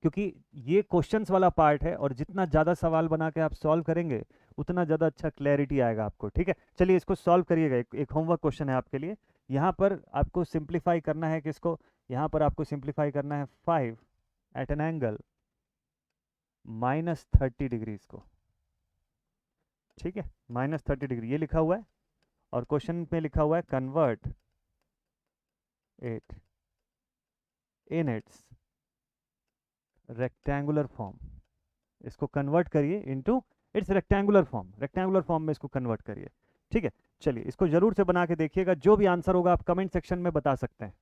क्योंकि ये क्वेश्चंस वाला पार्ट है और जितना ज़्यादा सवाल बना के आप सॉल्व करेंगे उतना ज़्यादा अच्छा क्लैरिटी आएगा आपको। ठीक है, चलिए इसको सॉल्व करिएगा, एक होमवर्क क्वेश्चन है आपके लिए। यहाँ पर आपको सिंप्लीफाई करना है किसको, यहाँ पर आपको सिंप्लीफाई करना है 5 एट एन एंगल -30 डिग्रीज को। ठीक है, -30 डिग्री ये लिखा हुआ है, और क्वेश्चन में लिखा हुआ है convert it in its rectangular form, इसको कन्वर्ट करिए into its rectangular form, rectangular form में इसको कन्वर्ट करिए। ठीक है, चलिए इसको जरूर से बना के देखिएगा, जो भी आंसर होगा आप कमेंट सेक्शन में बता सकते हैं,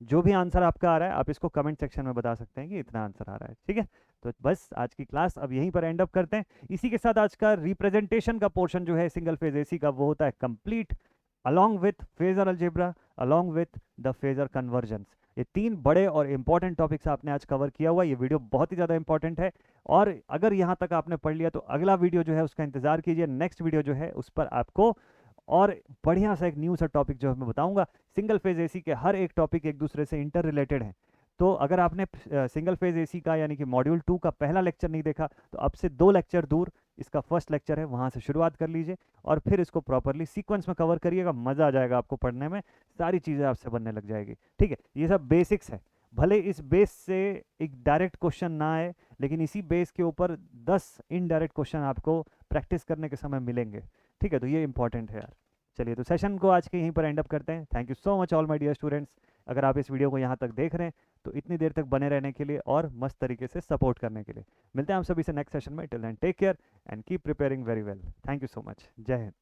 जो भी आंसर आपका आ रहा है आप इसको कमेंट सेक्शन में बता सकते हैं कि इतना आंसर आ रहा है। ठीक है, तो बस आज की क्लास अब यहीं पर एंड अप करते हैं। इसी के साथ आज का रिप्रेजेंटेशन का पोर्शन जो है सिंगल फेज एसी का वो होता है complete, along with phasor algebra, along with the phasor convergence। ये 3 बड़े और इंपॉर्टेंट टॉपिक्स आपने आज कवर किया हुआ, ये वीडियो बहुत ही ज़्यादा इंपॉर्टेंट है, और अगर यहाँ तक आपने पढ़ लिया तो अगला वीडियो जो है उसका इंतजार कीजिए, नेक्स्ट वीडियो जो है उस पर आपको और बढ़िया सा एक न्यू सा टॉपिक जो है मैं बताऊंगा। सिंगल फेज एसी के हर एक टॉपिक एक दूसरे से इंटर रिलेटेड है, तो अगर आपने सिंगल फेज एसी का यानी कि मॉड्यूल 2 का पहला लेक्चर नहीं देखा तो अब से 2 लेक्चर दूर इसका फर्स्ट लेक्चर है, वहाँ से शुरुआत कर लीजिए और फिर इसको प्रॉपरली सीक्वेंस में कवर करिएगा, मज़ा आ जाएगा आपको पढ़ने में, सारी चीज़ें आपसे बनने लग जाएगी। ठीक है, ये सब बेसिक्स है, भले इस बेस से एक डायरेक्ट क्वेश्चन ना आए, लेकिन इसी बेस के ऊपर 10 इनडायरेक्ट क्वेश्चन आपको प्रैक्टिस करने के समय मिलेंगे। ठीक है, तो ये इंपॉर्टेंट है यार। चलिए तो सेशन को आज के यहीं पर एंड अप करते हैं। Thank you so much all my dear students. अगर आप इस वीडियो को यहाँ तक देख रहे हैं तो इतनी देर तक बने रहने के लिए और मस्त तरीके से सपोर्ट करने के लिए मिलते हैं हम सभी से नेक्स्ट सेशन में। Till then take care and keep preparing very well. Thank you so much. जय हिंद।